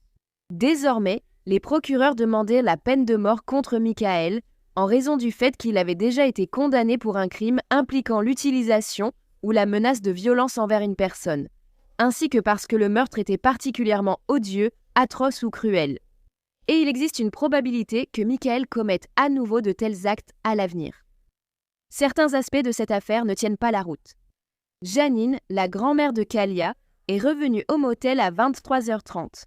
Désormais, les procureurs demandaient la peine de mort contre Michael en raison du fait qu'il avait déjà été condamné pour un crime impliquant l'utilisation ou la menace de violence envers une personne, ainsi que parce que le meurtre était particulièrement odieux, atroce ou cruel. Et il existe une probabilité que Michael commette à nouveau de tels actes à l'avenir. Certains aspects de cette affaire ne tiennent pas la route. Janine, la grand-mère de Kalia, est revenue au motel à 23h30.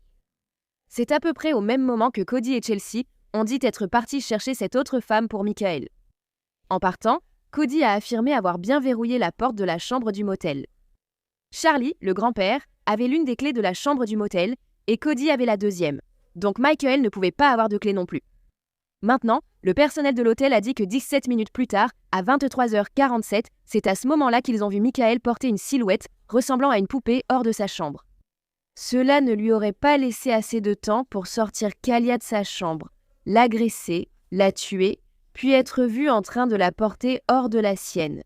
C'est à peu près au même moment que Cody et Chelsea ont dit être partis chercher cette autre femme pour Michael. En partant, Cody a affirmé avoir bien verrouillé la porte de la chambre du motel. Charlie, le grand-père, avait l'une des clés de la chambre du motel et Cody avait la deuxième. Donc Michael ne pouvait pas avoir de clé non plus. Maintenant, le personnel de l'hôtel a dit que 17 minutes plus tard, à 23h47, c'est à ce moment-là qu'ils ont vu Michael porter une silhouette ressemblant à une poupée hors de sa chambre. Cela ne lui aurait pas laissé assez de temps pour sortir Kalia de sa chambre, l'agresser, la tuer, puis être vu en train de la porter hors de la sienne.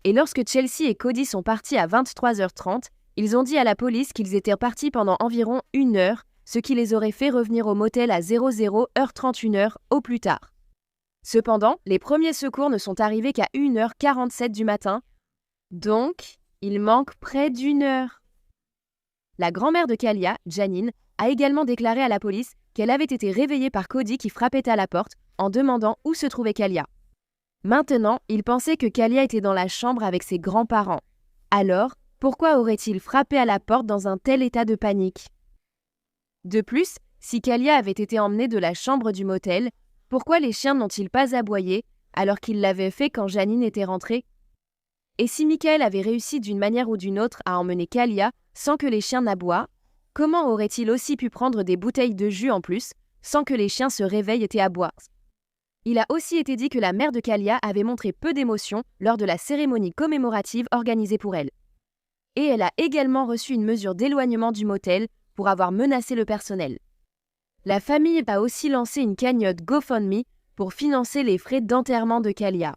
Et lorsque Chelsea et Cody sont partis à 23h30, ils ont dit à la police qu'ils étaient partis pendant environ 1 heure, ce qui les aurait fait revenir au motel à 00h31 au plus tard. Cependant, les premiers secours ne sont arrivés qu'à 1h47 du matin, donc il manque près d'1 heure. La grand-mère de Kalia, Janine, a également déclaré à la police qu'elle avait été réveillée par Cody qui frappait à la porte en demandant où se trouvait Kalia. Maintenant, il pensait que Kalia était dans la chambre avec ses grands-parents. Alors, pourquoi aurait-il frappé à la porte dans un tel état de panique? De plus, si Kalia avait été emmenée de la chambre du motel, pourquoi les chiens n'ont-ils pas aboyé alors qu'ils l'avaient fait quand Janine était rentrée? Et si Michael avait réussi d'une manière ou d'une autre à emmener Kalia sans que les chiens n'aboient, comment aurait-il aussi pu prendre des bouteilles de jus en plus sans que les chiens se réveillent et aboient? Il a aussi été dit que la mère de Kalia avait montré peu d'émotion lors de la cérémonie commémorative organisée pour elle. Et elle a également reçu une mesure d'éloignement du motel pour avoir menacé le personnel. La famille a aussi lancé une cagnotte GoFundMe pour financer les frais d'enterrement de Kalia.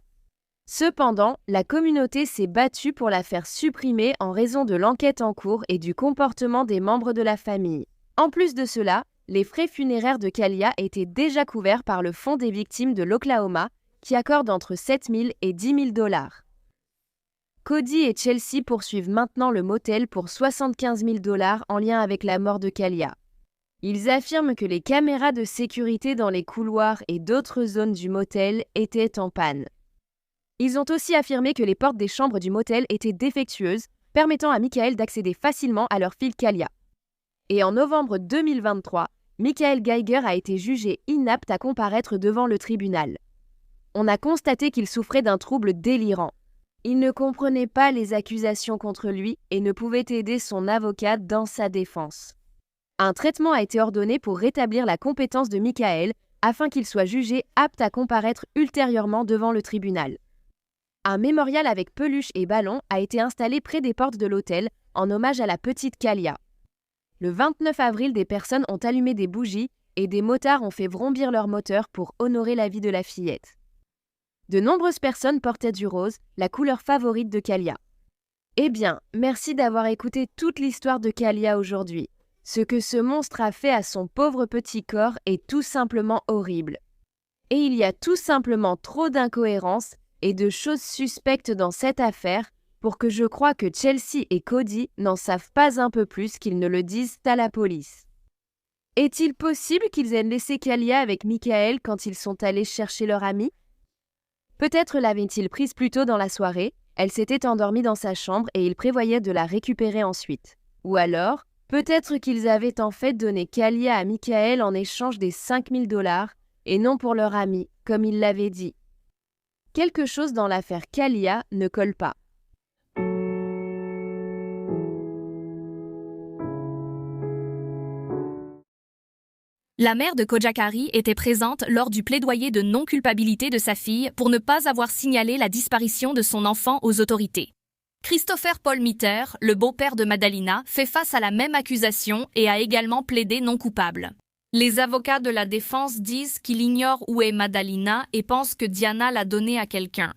Cependant, la communauté s'est battue pour la faire supprimer en raison de l'enquête en cours et du comportement des membres de la famille. En plus de cela, les frais funéraires de Kalia étaient déjà couverts par le Fonds des victimes de l'Oklahoma, qui accorde entre 7 000 et 10 000 $. Cody et Chelsea poursuivent maintenant le motel pour 75 000 $ en lien avec la mort de Kalia. Ils affirment que les caméras de sécurité dans les couloirs et d'autres zones du motel étaient en panne. Ils ont aussi affirmé que les portes des chambres du motel étaient défectueuses, permettant à Michael d'accéder facilement à leur fille Kalia. Et en novembre 2023, Michael Geiger a été jugé inapte à comparaître devant le tribunal. On a constaté qu'il souffrait d'un trouble délirant. Il ne comprenait pas les accusations contre lui et ne pouvait aider son avocat dans sa défense. Un traitement a été ordonné pour rétablir la compétence de Michael afin qu'il soit jugé apte à comparaître ultérieurement devant le tribunal. Un mémorial avec peluches et ballons a été installé près des portes de l'hôtel en hommage à la petite Kalia. Le 29 avril, des personnes ont allumé des bougies et des motards ont fait vrombir leurs moteurs pour honorer la vie de la fillette. De nombreuses personnes portaient du rose, la couleur favorite de Kalia. Eh bien, merci d'avoir écouté toute l'histoire de Kalia aujourd'hui. Ce que ce monstre a fait à son pauvre petit corps est tout simplement horrible. Et il y a tout simplement trop d'incohérences et de choses suspectes dans cette affaire pour que je croie que Chelsea et Cody n'en savent pas un peu plus qu'ils ne le disent à la police. Est-il possible qu'ils aient laissé Kalia avec Michael quand ils sont allés chercher leur amie? Peut-être l'avaient-ils prise plus tôt dans la soirée, elle s'était endormie dans sa chambre et ils prévoyaient de la récupérer ensuite. Ou alors, peut-être qu'ils avaient en fait donné Kalia à Michael en échange des 5 000 $ et non pour leur amie, comme ils l'avaient dit. Quelque chose dans l'affaire Kalia ne colle pas. La mère de Khojakari était présente lors du plaidoyer de non-culpabilité de sa fille pour ne pas avoir signalé la disparition de son enfant aux autorités. Christopher Paul Mitter, le beau-père de Madalina, fait face à la même accusation et a également plaidé non coupable. Les avocats de la défense disent qu'il ignore où est Madalina et pense que Diana l'a donnée à quelqu'un.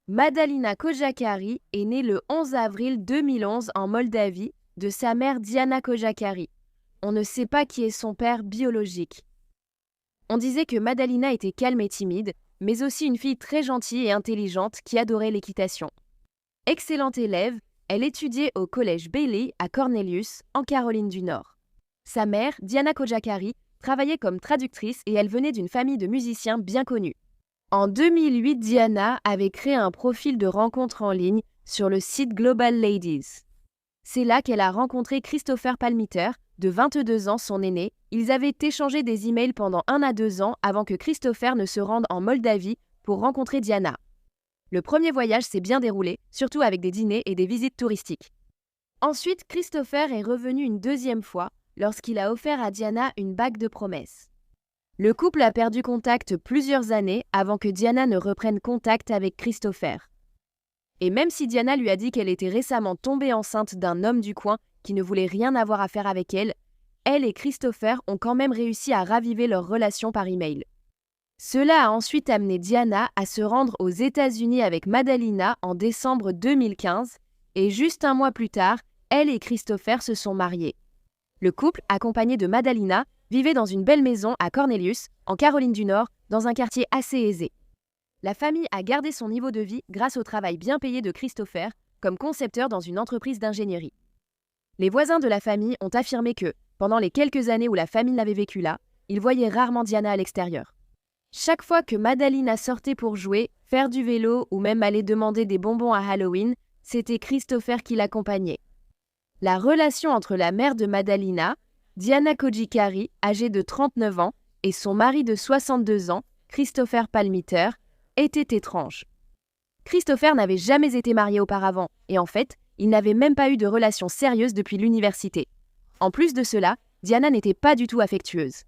Madalina Khojakari est née le 11 avril 2011 en Moldavie de sa mère Diana Khojakari. On ne sait pas qui est son père biologique. On disait que Madalina était calme et timide, mais aussi une fille très gentille et intelligente qui adorait l'équitation. Excellente élève, elle étudiait au collège Bailey à Cornelius, en Caroline du Nord. Sa mère, Diana Khojakari, travaillait comme traductrice et elle venait d'une famille de musiciens bien connus. En 2008, Diana avait créé un profil de rencontre en ligne sur le site Global Ladies. C'est là qu'elle a rencontré Christopher Palmiter, de 22 ans, son aîné, ils avaient échangé des emails pendant 1 à 2 ans avant que Christopher ne se rende en Moldavie pour rencontrer Diana. Le premier voyage s'est bien déroulé, surtout avec des dîners et des visites touristiques. Ensuite, Christopher est revenu une deuxième fois lorsqu'il a offert à Diana une bague de promesse. Le couple a perdu contact plusieurs années avant que Diana ne reprenne contact avec Christopher. Et même si Diana lui a dit qu'elle était récemment tombée enceinte d'un homme du coin qui ne voulait rien avoir à faire avec elle, elle et Christopher ont quand même réussi à raviver leur relation par email. Cela a ensuite amené Diana à se rendre aux États-Unis avec Madalina en décembre 2015 et juste un mois plus tard, elle et Christopher se sont mariés. Le couple, accompagné de Madalina, vivait dans une belle maison à Cornelius, en Caroline du Nord, dans un quartier assez aisé. La famille a gardé son niveau de vie grâce au travail bien payé de Christopher comme concepteur dans une entreprise d'ingénierie. Les voisins de la famille ont affirmé que, pendant les quelques années où la famille l'avait vécu là, ils voyaient rarement Diana à l'extérieur. Chaque fois que Madalina sortait pour jouer, faire du vélo ou même aller demander des bonbons à Halloween, c'était Christopher qui l'accompagnait. La relation entre la mère de Madalina, Diana Kojikari, âgée de 39 ans, et son mari de 62 ans, Christopher Palmiter, était étrange. Christopher n'avait jamais été marié auparavant, et en fait, il n'avait même pas eu de relation sérieuse depuis l'université. En plus de cela, Diana n'était pas du tout affectueuse.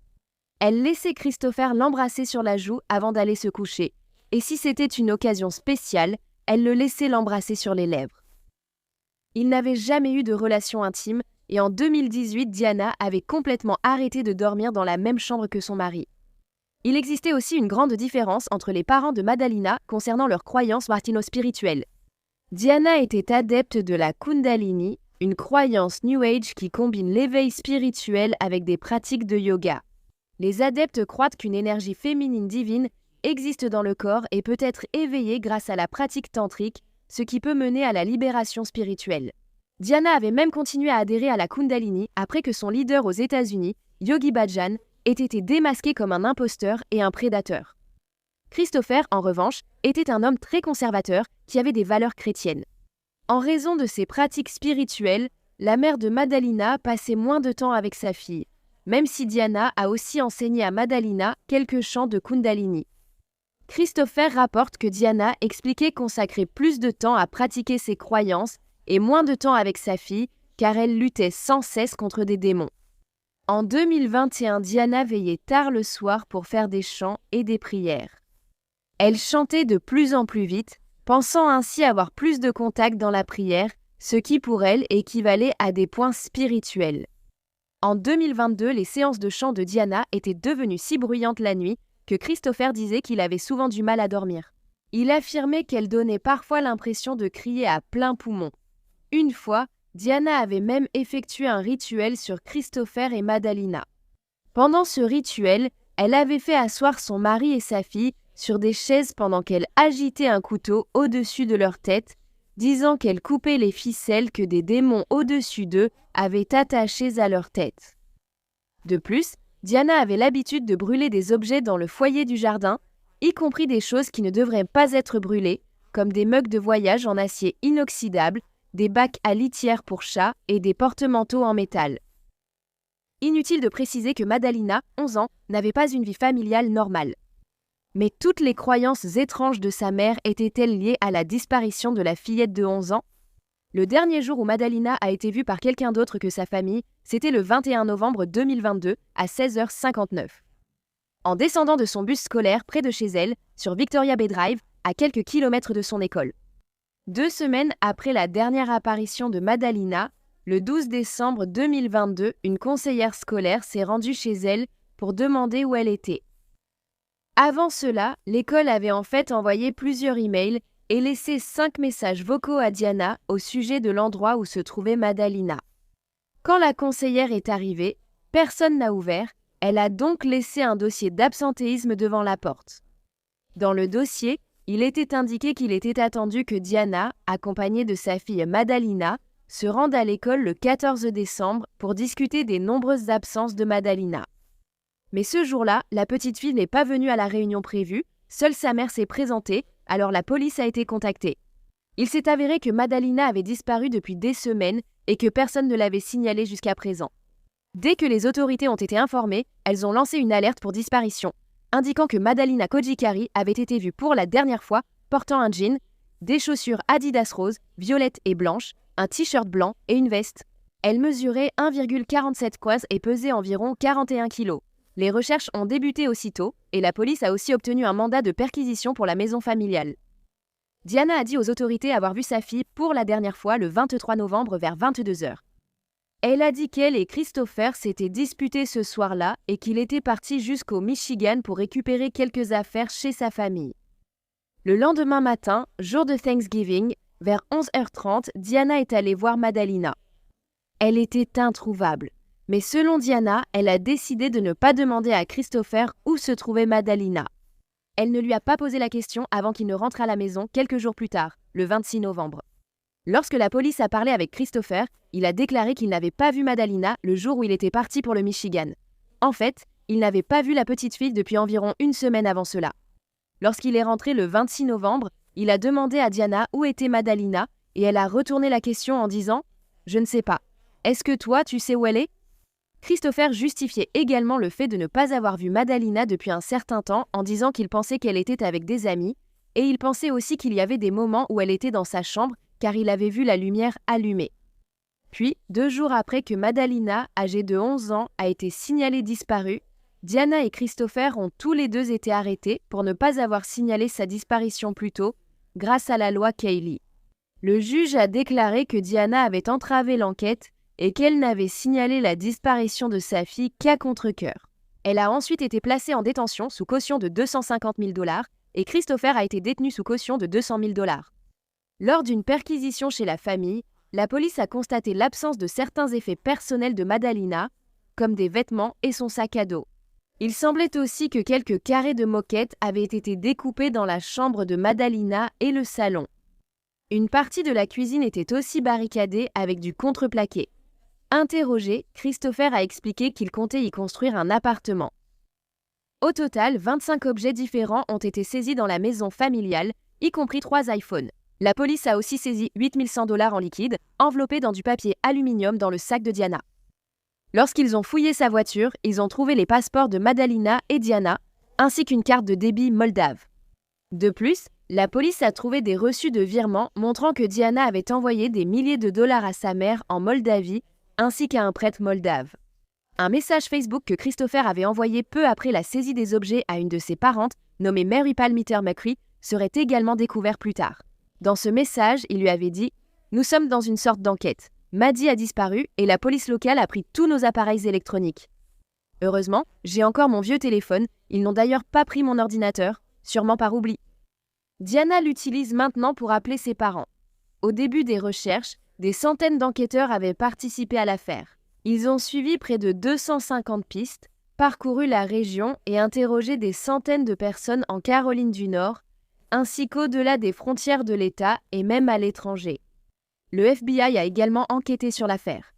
Elle laissait Christopher l'embrasser sur la joue avant d'aller se coucher, et si c'était une occasion spéciale, elle le laissait l'embrasser sur les lèvres. Ils n'avaient jamais eu de relation intime, et en 2018, Diana avait complètement arrêté de dormir dans la même chambre que son mari. Il existait aussi une grande différence entre les parents de Madalina concernant leurs croyances martino-spirituelles. Diana était adepte de la Kundalini, une croyance New Age qui combine l'éveil spirituel avec des pratiques de yoga. Les adeptes croient qu'une énergie féminine divine existe dans le corps et peut être éveillée grâce à la pratique tantrique, ce qui peut mener à la libération spirituelle. Diana avait même continué à adhérer à la Kundalini après que son leader aux États-Unis, Yogi Bhajan, ait été démasqué comme un imposteur et un prédateur. Christopher, en revanche, était un homme très conservateur qui avait des valeurs chrétiennes. En raison de ses pratiques spirituelles, la mère de Madalina passait moins de temps avec sa fille, même si Diana a aussi enseigné à Madalina quelques chants de Kundalini. Christopher rapporte que Diana expliquait consacrer plus de temps à pratiquer ses croyances et moins de temps avec sa fille, car elle luttait sans cesse contre des démons. En 2021, Diana veillait tard le soir pour faire des chants et des prières. Elle chantait de plus en plus vite, pensant ainsi avoir plus de contact dans la prière, ce qui pour elle équivalait à des points spirituels. En 2022, les séances de chant de Diana étaient devenues si bruyantes la nuit que Christopher disait qu'il avait souvent du mal à dormir. Il affirmait qu'elle donnait parfois l'impression de crier à plein poumon. Une fois, Diana avait même effectué un rituel sur Christopher et Madalina. Pendant ce rituel, elle avait fait asseoir son mari et sa fille sur des chaises pendant qu'elle agitait un couteau au-dessus de leur tête, disant qu'elle coupait les ficelles que des démons au-dessus d'eux avaient attachées à leur tête. De plus, Diana avait l'habitude de brûler des objets dans le foyer du jardin, y compris des choses qui ne devraient pas être brûlées, comme des mugs de voyage en acier inoxydable, des bacs à litière pour chats et des porte-manteaux en métal. Inutile de préciser que Madalina, 11 ans, n'avait pas une vie familiale normale. Mais toutes les croyances étranges de sa mère étaient-elles liées à la disparition de la fillette de 11 ans? Le dernier jour où Madalina a été vue par quelqu'un d'autre que sa famille, c'était le 21 novembre 2022 à 16h59. En descendant de son bus scolaire près de chez elle, sur Victoria Bay Drive, à quelques kilomètres de son école. 2 semaines après la dernière apparition de Madalina, le 12 décembre 2022, une conseillère scolaire s'est rendue chez elle pour demander où elle était. Avant cela, l'école avait en fait envoyé plusieurs emails et laissé 5 messages vocaux à Diana au sujet de l'endroit où se trouvait Madalina. Quand la conseillère est arrivée, personne n'a ouvert, elle a donc laissé un dossier d'absentéisme devant la porte. Dans le dossier, il était indiqué qu'il était attendu que Diana, accompagnée de sa fille Madalina, se rende à l'école le 14 décembre pour discuter des nombreuses absences de Madalina. Mais ce jour-là, la petite fille n'est pas venue à la réunion prévue, seule sa mère s'est présentée, alors la police a été contactée. Il s'est avéré que Madalina avait disparu depuis des semaines et que personne ne l'avait signalé jusqu'à présent. Dès que les autorités ont été informées, elles ont lancé une alerte pour disparition, indiquant que Madalina Kojikari avait été vue pour la dernière fois portant un jean, des chaussures Adidas rose, violettes et blanches, un t-shirt blanc et une veste. Elle mesurait 1,47 coises et pesait environ 41 kg. Les recherches ont débuté aussitôt et la police a aussi obtenu un mandat de perquisition pour la maison familiale. Diana a dit aux autorités avoir vu sa fille pour la dernière fois le 23 novembre vers 22h. Elle a dit qu'elle et Christopher s'étaient disputés ce soir-là et qu'il était parti jusqu'au Michigan pour récupérer quelques affaires chez sa famille. Le lendemain matin, jour de Thanksgiving, vers 11h30, Diana est allée voir Madalina. Elle était introuvable, mais selon Diana, elle a décidé de ne pas demander à Christopher où se trouvait Madalina. Elle ne lui a pas posé la question avant qu'il ne rentre à la maison quelques jours plus tard, le 26 novembre. Lorsque la police a parlé avec Christopher, il a déclaré qu'il n'avait pas vu Madalina le jour où il était parti pour le Michigan. En fait, il n'avait pas vu la petite fille depuis environ une semaine avant cela. Lorsqu'il est rentré le 26 novembre, il a demandé à Diana où était Madalina et elle a retourné la question en disant « Je ne sais pas. Est-ce que toi, tu sais où elle est ?» Christopher justifiait également le fait de ne pas avoir vu Madalina depuis un certain temps en disant qu'il pensait qu'elle était avec des amis et il pensait aussi qu'il y avait des moments où elle était dans sa chambre car il avait vu la lumière allumée. Puis, 2 jours après que Madalina, âgée de 11 ans, a été signalée disparue, Diana et Christopher ont tous les deux été arrêtés pour ne pas avoir signalé sa disparition plus tôt, grâce à la loi Kaylee. Le juge a déclaré que Diana avait entravé l'enquête et qu'elle n'avait signalé la disparition de sa fille qu'à contre-cœur. Elle a ensuite été placée en détention sous caution de 250 000 $ et Christopher a été détenu sous caution de 200 000 $. Lors d'une perquisition chez la famille, la police a constaté l'absence de certains effets personnels de Madalina, comme des vêtements et son sac à dos. Il semblait aussi que quelques carrés de moquette avaient été découpés dans la chambre de Madalina et le salon. Une partie de la cuisine était aussi barricadée avec du contreplaqué. Interrogé, Christopher a expliqué qu'il comptait y construire un appartement. Au total, 25 objets différents ont été saisis dans la maison familiale, y compris 3 iPhones. La police a aussi saisi 8 100 $ en liquide, enveloppés dans du papier aluminium dans le sac de Diana. Lorsqu'ils ont fouillé sa voiture, ils ont trouvé les passeports de Madalina et Diana, ainsi qu'une carte de débit moldave. De plus, la police a trouvé des reçus de virement montrant que Diana avait envoyé des milliers de dollars à sa mère en Moldavie, ainsi qu'à un prêtre moldave. Un message Facebook que Christopher avait envoyé peu après la saisie des objets à une de ses parentes, nommée Mary Palmiter McCree, serait également découvert plus tard. Dans ce message, il lui avait dit « Nous sommes dans une sorte d'enquête. Maddie a disparu et la police locale a pris tous nos appareils électroniques. Heureusement, j'ai encore mon vieux téléphone, ils n'ont d'ailleurs pas pris mon ordinateur, sûrement par oubli. » Diana l'utilise maintenant pour appeler ses parents. Au début des recherches, des centaines d'enquêteurs avaient participé à l'affaire. Ils ont suivi près de 250 pistes, parcouru la région et interrogé des centaines de personnes en Caroline du Nord, ainsi qu'au-delà des frontières de l'État et même à l'étranger. Le FBI a également enquêté sur l'affaire.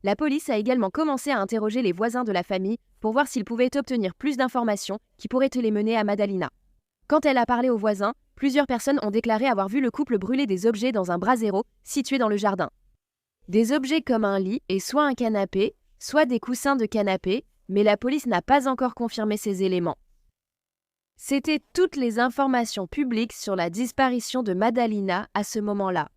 La police a également commencé à interroger les voisins de la famille pour voir s'ils pouvaient obtenir plus d'informations qui pourraient les mener à Madalina. Quand elle a parlé aux voisins, plusieurs personnes ont déclaré avoir vu le couple brûler des objets dans un brasero situé dans le jardin. Des objets comme un lit et soit un canapé, soit des coussins de canapé, mais la police n'a pas encore confirmé ces éléments. C'étaient toutes les informations publiques sur la disparition de Madalina à ce moment-là.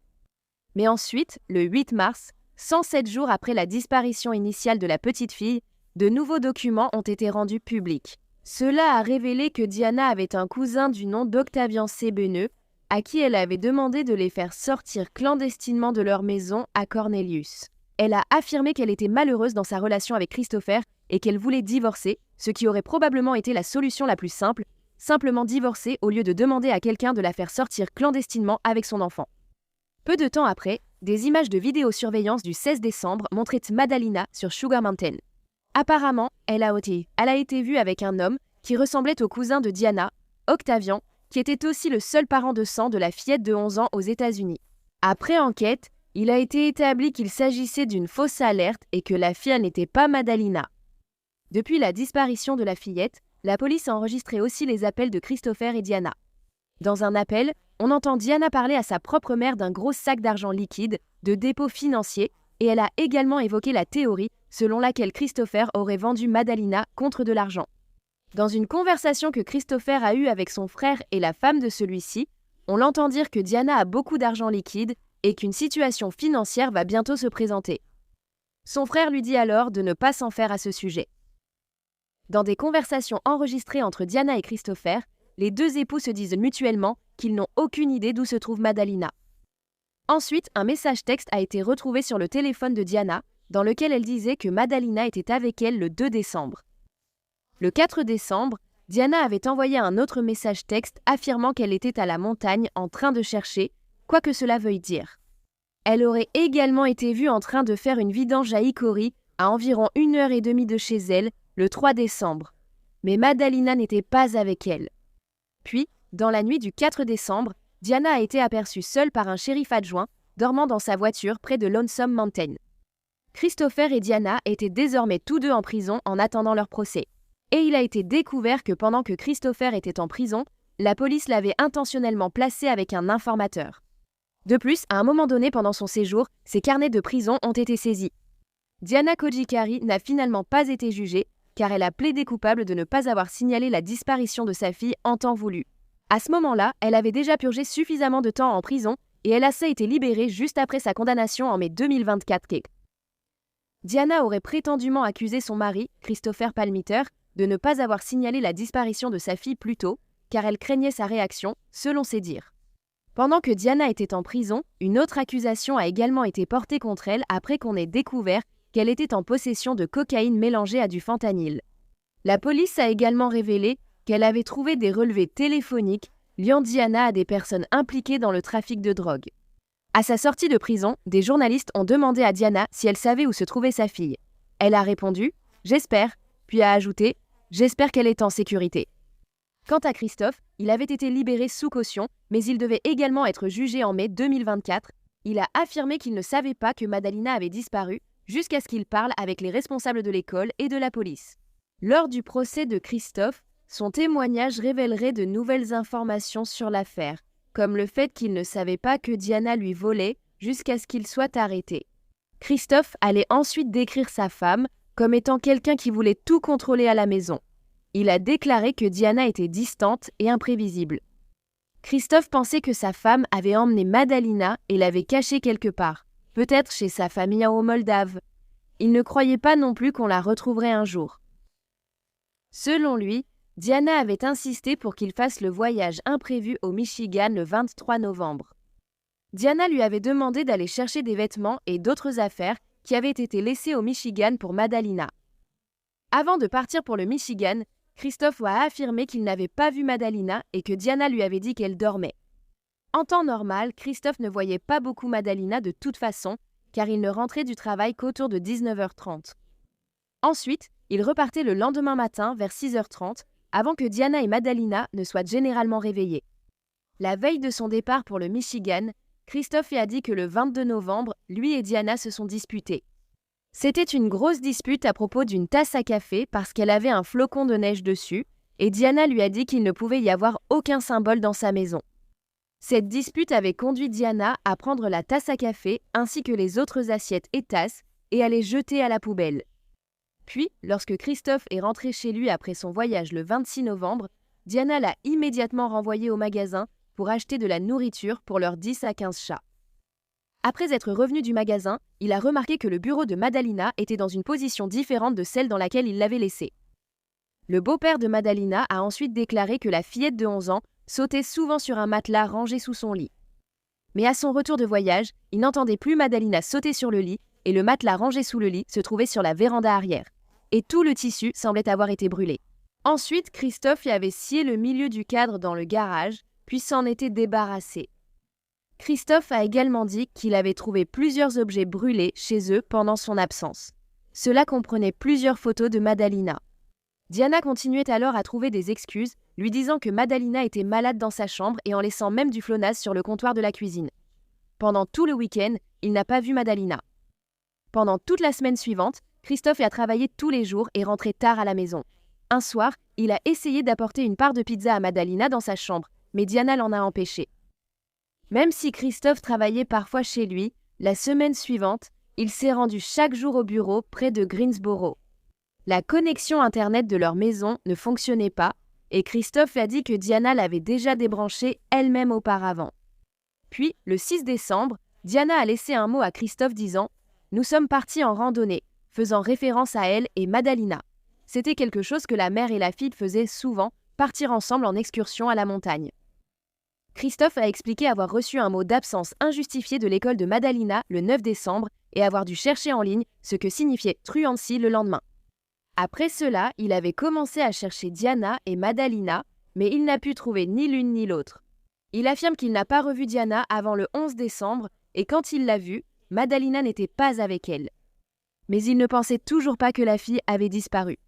Mais ensuite, le 8 mars, 107 jours après la disparition initiale de la petite fille, de nouveaux documents ont été rendus publics. Cela a révélé que Diana avait un cousin du nom d'Octavian Sebeneux, à qui elle avait demandé de les faire sortir clandestinement de leur maison à Cornelius. Elle a affirmé qu'elle était malheureuse dans sa relation avec Christopher et qu'elle voulait divorcer, ce qui aurait probablement été la solution la plus simple, simplement divorcer au lieu de demander à quelqu'un de la faire sortir clandestinement avec son enfant. Peu de temps après, des images de vidéosurveillance du 16 décembre montraient Madalina sur Sugar Mountain. Apparemment, elle a été vue avec un homme qui ressemblait au cousin de Diana, Octavian, qui était aussi le seul parent de sang de la fillette de 11 ans aux États-Unis. Après enquête, il a été établi qu'il s'agissait d'une fausse alerte et que la fille n'était pas Madalina. Depuis la disparition de la fillette, la police a enregistré aussi les appels de Christopher et Diana. Dans un appel, on entend Diana parler à sa propre mère d'un gros sac d'argent liquide, de dépôt financier, et elle a également évoqué la théorie selon laquelle Christopher aurait vendu Madalina contre de l'argent. Dans une conversation que Christopher a eue avec son frère et la femme de celui-ci, on l'entend dire que Diana a beaucoup d'argent liquide et qu'une situation financière va bientôt se présenter. Son frère lui dit alors de ne pas s'en faire à ce sujet. Dans des conversations enregistrées entre Diana et Christopher, les deux époux se disent mutuellement qu'ils n'ont aucune idée d'où se trouve Madalina. Ensuite, un message texte a été retrouvé sur le téléphone de Diana, dans lequel elle disait que Madalina était avec elle le 2 décembre. Le 4 décembre, Diana avait envoyé un autre message texte affirmant qu'elle était à la montagne en train de chercher, quoi que cela veuille dire. Elle aurait également été vue en train de faire une vidange à Hickory, à environ 1h30 de chez elle, le 3 décembre. Mais Madalina n'était pas avec elle. Puis, dans la nuit du 4 décembre, Diana a été aperçue seule par un shérif adjoint, dormant dans sa voiture près de Lonesome Mountain. Christopher et Diana étaient désormais tous deux en prison en attendant leur procès. Et il a été découvert que pendant que Christopher était en prison, la police l'avait intentionnellement placé avec un informateur. De plus, à un moment donné pendant son séjour, ses carnets de prison ont été saisis. Diana Kojikari n'a finalement pas été jugée, car elle a plaidé coupable de ne pas avoir signalé la disparition de sa fille en temps voulu. À ce moment-là, elle avait déjà purgé suffisamment de temps en prison et elle a été libérée juste après sa condamnation en mai 2024. Diana aurait prétendument accusé son mari, Christopher Palmiter, de ne pas avoir signalé la disparition de sa fille plus tôt, car elle craignait sa réaction, selon ses dires. Pendant que Diana était en prison, une autre accusation a également été portée contre elle après qu'on ait découvert qu'elle était en possession de cocaïne mélangée à du fentanyl. La police a également révélé qu'elle avait trouvé des relevés téléphoniques liant Diana à des personnes impliquées dans le trafic de drogue. À sa sortie de prison, des journalistes ont demandé à Diana si elle savait où se trouvait sa fille. Elle a répondu « J'espère », puis a ajouté « J'espère qu'elle est en sécurité ». Quant à Christophe, il avait été libéré sous caution, mais il devait également être jugé en mai 2024. Il a affirmé qu'il ne savait pas que Madalina avait disparu, jusqu'à ce qu'il parle avec les responsables de l'école et de la police. Lors du procès de Christophe, son témoignage révélerait de nouvelles informations sur l'affaire, comme le fait qu'il ne savait pas que Diana lui volait jusqu'à ce qu'il soit arrêté. Christophe allait ensuite décrire sa femme comme étant quelqu'un qui voulait tout contrôler à la maison. Il a déclaré que Diana était distante et imprévisible. Christophe pensait que sa femme avait emmené Madalina et l'avait cachée quelque part, peut-être chez sa famille en Moldave. Il ne croyait pas non plus qu'on la retrouverait un jour. Selon lui, Diana avait insisté pour qu'il fasse le voyage imprévu au Michigan le 23 novembre. Diana lui avait demandé d'aller chercher des vêtements et d'autres affaires qui avaient été laissées au Michigan pour Madalina. Avant de partir pour le Michigan, Christophe a affirmé qu'il n'avait pas vu Madalina et que Diana lui avait dit qu'elle dormait. En temps normal, Christophe ne voyait pas beaucoup Madalina de toute façon, car il ne rentrait du travail qu'autour de 19h30. Ensuite, il repartait le lendemain matin vers 6h30, avant que Diana et Madalina ne soient généralement réveillées. La veille de son départ pour le Michigan, Christophe a dit que le 22 novembre, lui et Diana se sont disputés. C'était une grosse dispute à propos d'une tasse à café parce qu'elle avait un flocon de neige dessus, et Diana lui a dit qu'il ne pouvait y avoir aucun symbole dans sa maison. Cette dispute avait conduit Diana à prendre la tasse à café ainsi que les autres assiettes et tasses et à les jeter à la poubelle. Puis, lorsque Christophe est rentré chez lui après son voyage le 26 novembre, Diana l'a immédiatement renvoyé au magasin pour acheter de la nourriture pour leurs 10 à 15 chats. Après être revenu du magasin, il a remarqué que le bureau de Madalina était dans une position différente de celle dans laquelle il l'avait laissé. Le beau-père de Madalina a ensuite déclaré que la fillette de 11 ans sautait souvent sur un matelas rangé sous son lit. Mais à son retour de voyage, il n'entendait plus Madalina sauter sur le lit et le matelas rangé sous le lit se trouvait sur la véranda arrière. Et tout le tissu semblait avoir été brûlé. Ensuite, Christophe y avait scié le milieu du cadre dans le garage, puis s'en était débarrassé. Christophe a également dit qu'il avait trouvé plusieurs objets brûlés chez eux pendant son absence. Cela comprenait plusieurs photos de Madalina. Diana continuait alors à trouver des excuses, lui disant que Madalina était malade dans sa chambre et en laissant même du Flonase sur le comptoir de la cuisine. Pendant tout le week-end, il n'a pas vu Madalina. Pendant toute la semaine suivante, Christophe a travaillé tous les jours et rentrait tard à la maison. Un soir, il a essayé d'apporter une part de pizza à Madalina dans sa chambre, mais Diana l'en a empêché. Même si Christophe travaillait parfois chez lui, la semaine suivante, Il s'est rendu chaque jour au bureau près de Greensboro. La connexion Internet de leur maison ne fonctionnait pas et Christophe a dit que Diana l'avait déjà débranchée elle-même auparavant. Puis, le 6 décembre, Diana a laissé un mot à Christophe disant « Nous sommes partis en randonnée », faisant référence à elle et Madalina. C'était quelque chose que la mère et la fille faisaient souvent, partir ensemble en excursion à la montagne. Christophe a expliqué avoir reçu un mot d'absence injustifié de l'école de Madalina le 9 décembre et avoir dû chercher en ligne ce que signifiait truancy le lendemain. Après cela, il avait commencé à chercher Diana et Madalina, mais il n'a pu trouver ni l'une ni l'autre. Il affirme qu'il n'a pas revu Diana avant le 11 décembre et quand il l'a vue, Madalina n'était pas avec elle. Mais il ne pensait toujours pas que la fille avait disparu.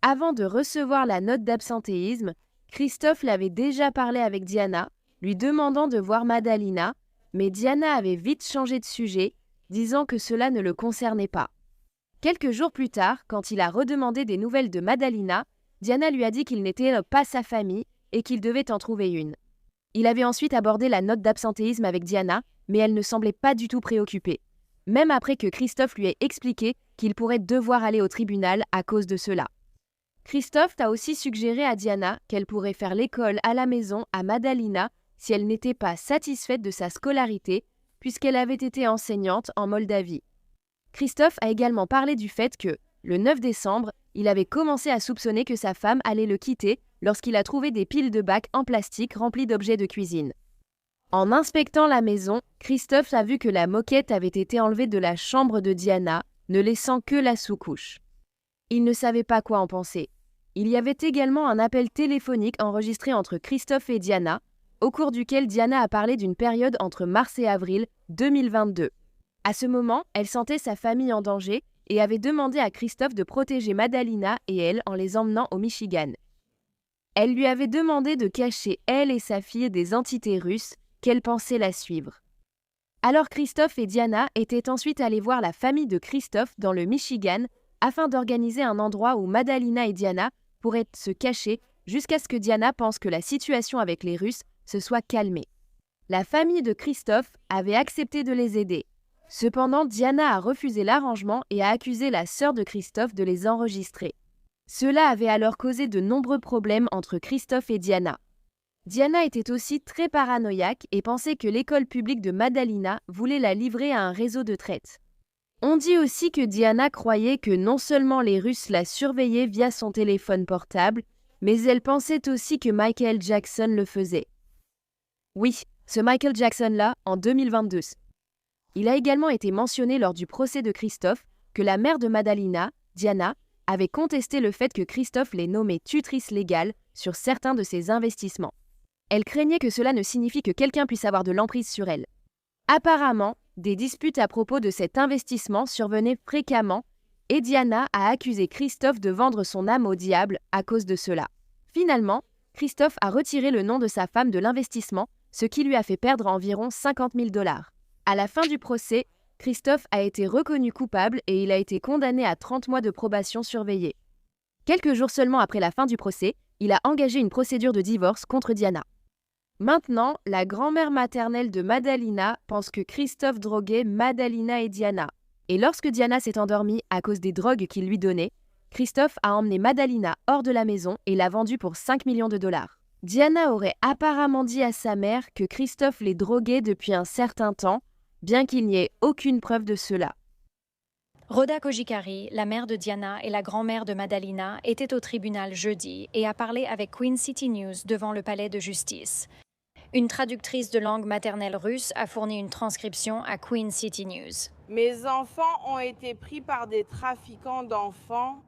Avant de recevoir la note d'absentéisme, Christophe l'avait déjà parlé avec Diana, lui demandant de voir Madalina, mais Diana avait vite changé de sujet, disant que cela ne le concernait pas. Quelques jours plus tard, quand il a redemandé des nouvelles de Madalina, Diana lui a dit qu'il n'était pas sa famille et qu'il devait en trouver une. Il avait ensuite abordé la note d'absentéisme avec Diana, mais elle ne semblait pas du tout préoccupée, même après que Christophe lui ait expliqué qu'il pourrait devoir aller au tribunal à cause de cela. Christophe a aussi suggéré à Diana qu'elle pourrait faire l'école à la maison à Madalina si elle n'était pas satisfaite de sa scolarité, puisqu'elle avait été enseignante en Moldavie. Christophe a également parlé du fait que, le 9 décembre, il avait commencé à soupçonner que sa femme allait le quitter lorsqu'il a trouvé des piles de bacs en plastique remplis d'objets de cuisine. En inspectant la maison, Christophe a vu que la moquette avait été enlevée de la chambre de Diana, ne laissant que la sous-couche. Il ne savait pas quoi en penser. Il y avait également un appel téléphonique enregistré entre Christophe et Diana, au cours duquel Diana a parlé d'une période entre mars et avril 2022. À ce moment, elle sentait sa famille en danger et avait demandé à Christophe de protéger Madalina et elle en les emmenant au Michigan. Elle lui avait demandé de cacher elle et sa fille des entités russes, qu'elle pensait la suivre. Alors Christophe et Diana étaient ensuite allés voir la famille de Christophe dans le Michigan afin d'organiser un endroit où Madalina et Diana pourraient se cacher jusqu'à ce que Diana pense que la situation avec les Russes se soit calmée. La famille de Christophe avait accepté de les aider. Cependant, Diana a refusé l'arrangement et a accusé la sœur de Christophe de les enregistrer. Cela avait alors causé de nombreux problèmes entre Christophe et Diana. Diana était aussi très paranoïaque et pensait que l'école publique de Madalina voulait la livrer à un réseau de traite. On dit aussi que Diana croyait que non seulement les Russes la surveillaient via son téléphone portable, mais elle pensait aussi que Michael Jackson le faisait. Oui, ce Michael Jackson-là, en 2022. Il a également été mentionné lors du procès de Christophe que la mère de Madalina, Diana, avait contesté le fait que Christophe l'ait nommée tutrice légale sur certains de ses investissements. Elle craignait que cela ne signifie que quelqu'un puisse avoir de l'emprise sur elle. Apparemment, des disputes à propos de cet investissement survenaient fréquemment et Diana a accusé Christophe de vendre son âme au diable à cause de cela. Finalement, Christophe a retiré le nom de sa femme de l'investissement, ce qui lui a fait perdre environ 50 000 $. À la fin du procès, Christophe a été reconnu coupable et il a été condamné à 30 mois de probation surveillée. Quelques jours seulement après la fin du procès, il a engagé une procédure de divorce contre Diana. Maintenant, la grand-mère maternelle de Madalina pense que Christophe droguait Madalina et Diana. Et lorsque Diana s'est endormie à cause des drogues qu'il lui donnait, Christophe a emmené Madalina hors de la maison et l'a vendue pour 5 millions de $. Diana aurait apparemment dit à sa mère que Christophe les droguait depuis un certain temps, bien qu'il n'y ait aucune preuve de cela. Rhoda Kojikari, la mère de Diana et la grand-mère de Madalina, était au tribunal jeudi et a parlé avec Queen City News devant le palais de justice. Une traductrice de langue maternelle russe a fourni une transcription à Queen City News. Mes enfants ont été pris par des trafiquants d'enfants.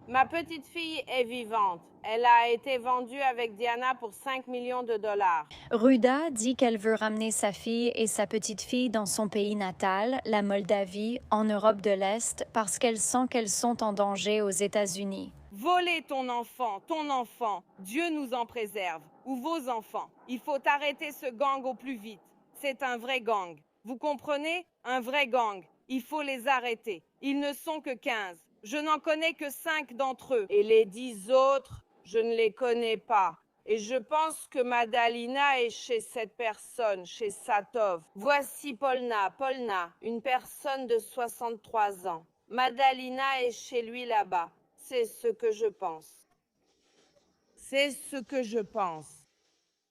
Ma petite fille est vivante. Elle a été vendue avec Diana pour 5 millions de $. Ruda dit qu'elle veut ramener sa fille et sa petite-fille dans son pays natal, la Moldavie, en Europe de l'Est, parce qu'elle sent qu'elles sont en danger aux États-Unis. Voler ton enfant, Dieu nous en préserve, ou vos enfants. Il faut arrêter ce gang au plus vite. C'est un vrai gang. Vous comprenez? Un vrai gang. Il faut les arrêter. Ils ne sont que 15. Je n'en connais que 5 d'entre eux. Et les 10 autres, je ne les connais pas. Et je pense que Madalina est chez cette personne, chez Satov. Voici Polna, une personne de 63 ans. Madalina est chez lui là-bas. C'est ce que je pense. C'est ce que je pense.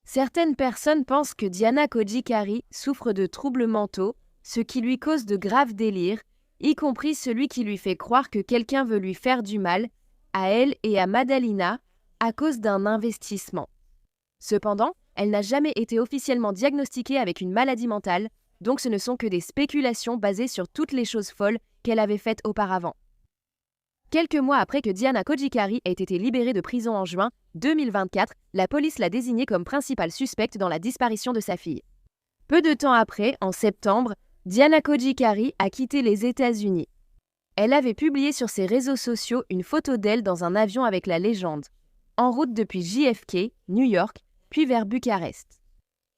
Certaines personnes pensent que Diana Kojikari souffre de troubles mentaux, ce qui lui cause de graves délires, y compris celui qui lui fait croire que quelqu'un veut lui faire du mal, à elle et à Madalina, à cause d'un investissement. Cependant, elle n'a jamais été officiellement diagnostiquée avec une maladie mentale, donc ce ne sont que des spéculations basées sur toutes les choses folles qu'elle avait faites auparavant. Quelques mois après que Diana Kojikari ait été libérée de prison en juin 2024, la police l'a désignée comme principale suspecte dans la disparition de sa fille. Peu de temps après, en septembre, Diana Kojikari a quitté les États-Unis. Elle avait publié sur ses réseaux sociaux une photo d'elle dans un avion avec la légende, en route depuis JFK, New York, puis vers Bucarest.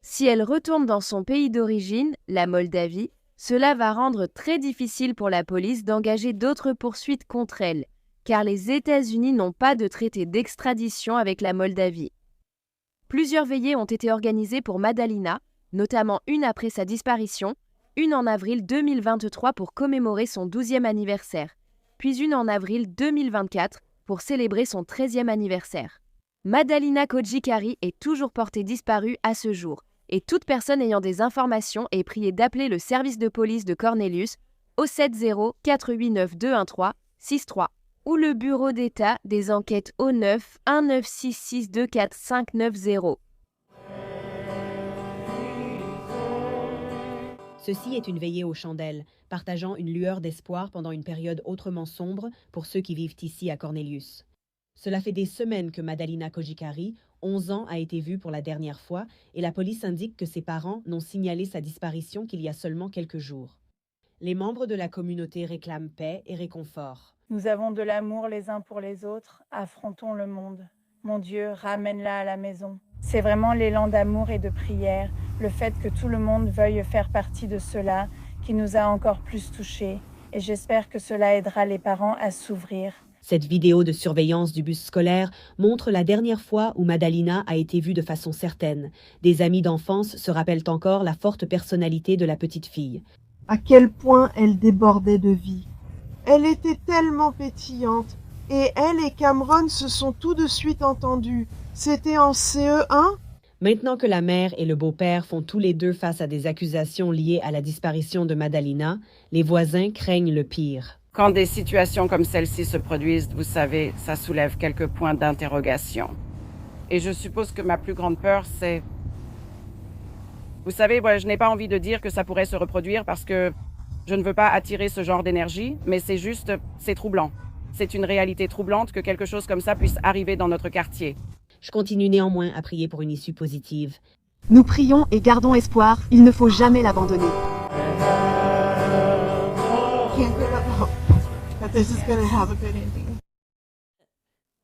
Si elle retourne dans son pays d'origine, la Moldavie, cela va rendre très difficile pour la police d'engager d'autres poursuites contre elle, car les États-Unis n'ont pas de traité d'extradition avec la Moldavie. Plusieurs veillées ont été organisées pour Madalina, notamment une après sa disparition, une en avril 2023 pour commémorer son 12e anniversaire, puis une en avril 2024 pour célébrer son 13e anniversaire. Madalina Kojikari est toujours portée disparue à ce jour, et toute personne ayant des informations est priée d'appeler le service de police de Cornelius au 70 489 213 63 ou le bureau d'état des enquêtes au 9 1966 24 590. Ceci est une veillée aux chandelles, partageant une lueur d'espoir pendant une période autrement sombre pour ceux qui vivent ici à Cornelius. Cela fait des semaines que Madalina Kojikari, 11 ans, a été vue pour la dernière fois et la police indique que ses parents n'ont signalé sa disparition qu'il y a seulement quelques jours. Les membres de la communauté réclament paix et réconfort. Nous avons de l'amour les uns pour les autres, affrontons le monde. Mon Dieu, ramène-la à la maison. C'est vraiment l'élan d'amour et de prière, le fait que tout le monde veuille faire partie de cela, qui nous a encore plus touchés. Et j'espère que cela aidera les parents à s'ouvrir. Cette vidéo de surveillance du bus scolaire montre la dernière fois où Madalina a été vue de façon certaine. Des amis d'enfance se rappellent encore la forte personnalité de la petite fille. À quel point elle débordait de vie. Elle était tellement pétillante. Et elle et Cameron se sont tout de suite entendus. C'était en CE1 ? Maintenant que la mère et le beau-père font tous les deux face à des accusations liées à la disparition de Madalina, les voisins craignent le pire. Quand des situations comme celle-ci se produisent, vous savez, ça soulève quelques points d'interrogation. Et je suppose que ma plus grande peur, c'est... Vous savez, moi, je n'ai pas envie de dire que ça pourrait se reproduire parce que je ne veux pas attirer ce genre d'énergie, mais c'est juste, c'est troublant. C'est une réalité troublante que quelque chose comme ça puisse arriver dans notre quartier. Je continue néanmoins à prier pour une issue positive. Nous prions et gardons espoir, il ne faut jamais l'abandonner.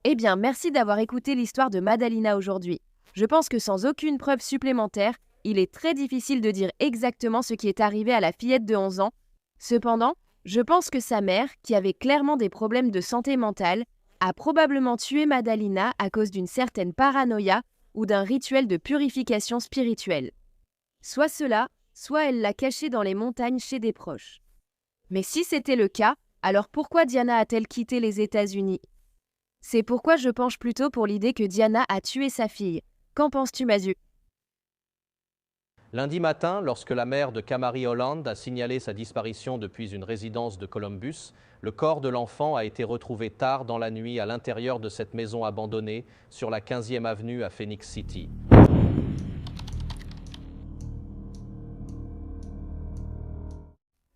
Eh bien, merci d'avoir écouté l'histoire de Madalina aujourd'hui. Je pense que sans aucune preuve supplémentaire, il est très difficile de dire exactement ce qui est arrivé à la fillette de 11 ans. Cependant, je pense que sa mère, qui avait clairement des problèmes de santé mentale, a probablement tué Madalina à cause d'une certaine paranoïa ou d'un rituel de purification spirituelle. Soit cela, soit elle l'a cachée dans les montagnes chez des proches. Mais si c'était le cas, alors pourquoi Diana a-t-elle quitté les États-Unis ? C'est pourquoi je penche plutôt pour l'idée que Diana a tué sa fille. Qu'en penses-tu, Mazu ? Lundi matin, lorsque la mère de Kamari Holland a signalé sa disparition depuis une résidence de Columbus, le corps de l'enfant a été retrouvé tard dans la nuit à l'intérieur de cette maison abandonnée sur la 15e avenue à Phoenix City.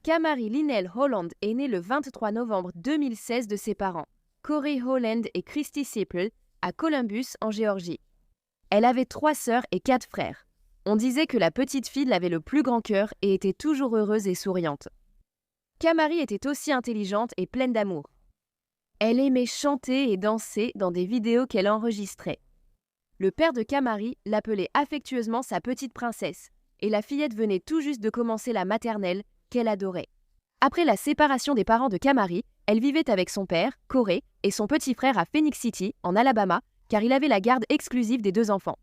Kamari Lynell Holland est née le 23 novembre 2016 de ses parents, Corey Holland et Christy Sipple, à Columbus, en Géorgie. Elle avait 3 sœurs et 4 frères. On disait que la petite fille avait le plus grand cœur et était toujours heureuse et souriante. Kamari était aussi intelligente et pleine d'amour. Elle aimait chanter et danser dans des vidéos qu'elle enregistrait. Le père de Kamari l'appelait affectueusement sa petite princesse, et la fillette venait tout juste de commencer la maternelle qu'elle adorait. Après la séparation des parents de Kamari, elle vivait avec son père, Corey, et son petit frère à Phoenix City, en Alabama, car il avait la garde exclusive des 2 enfants.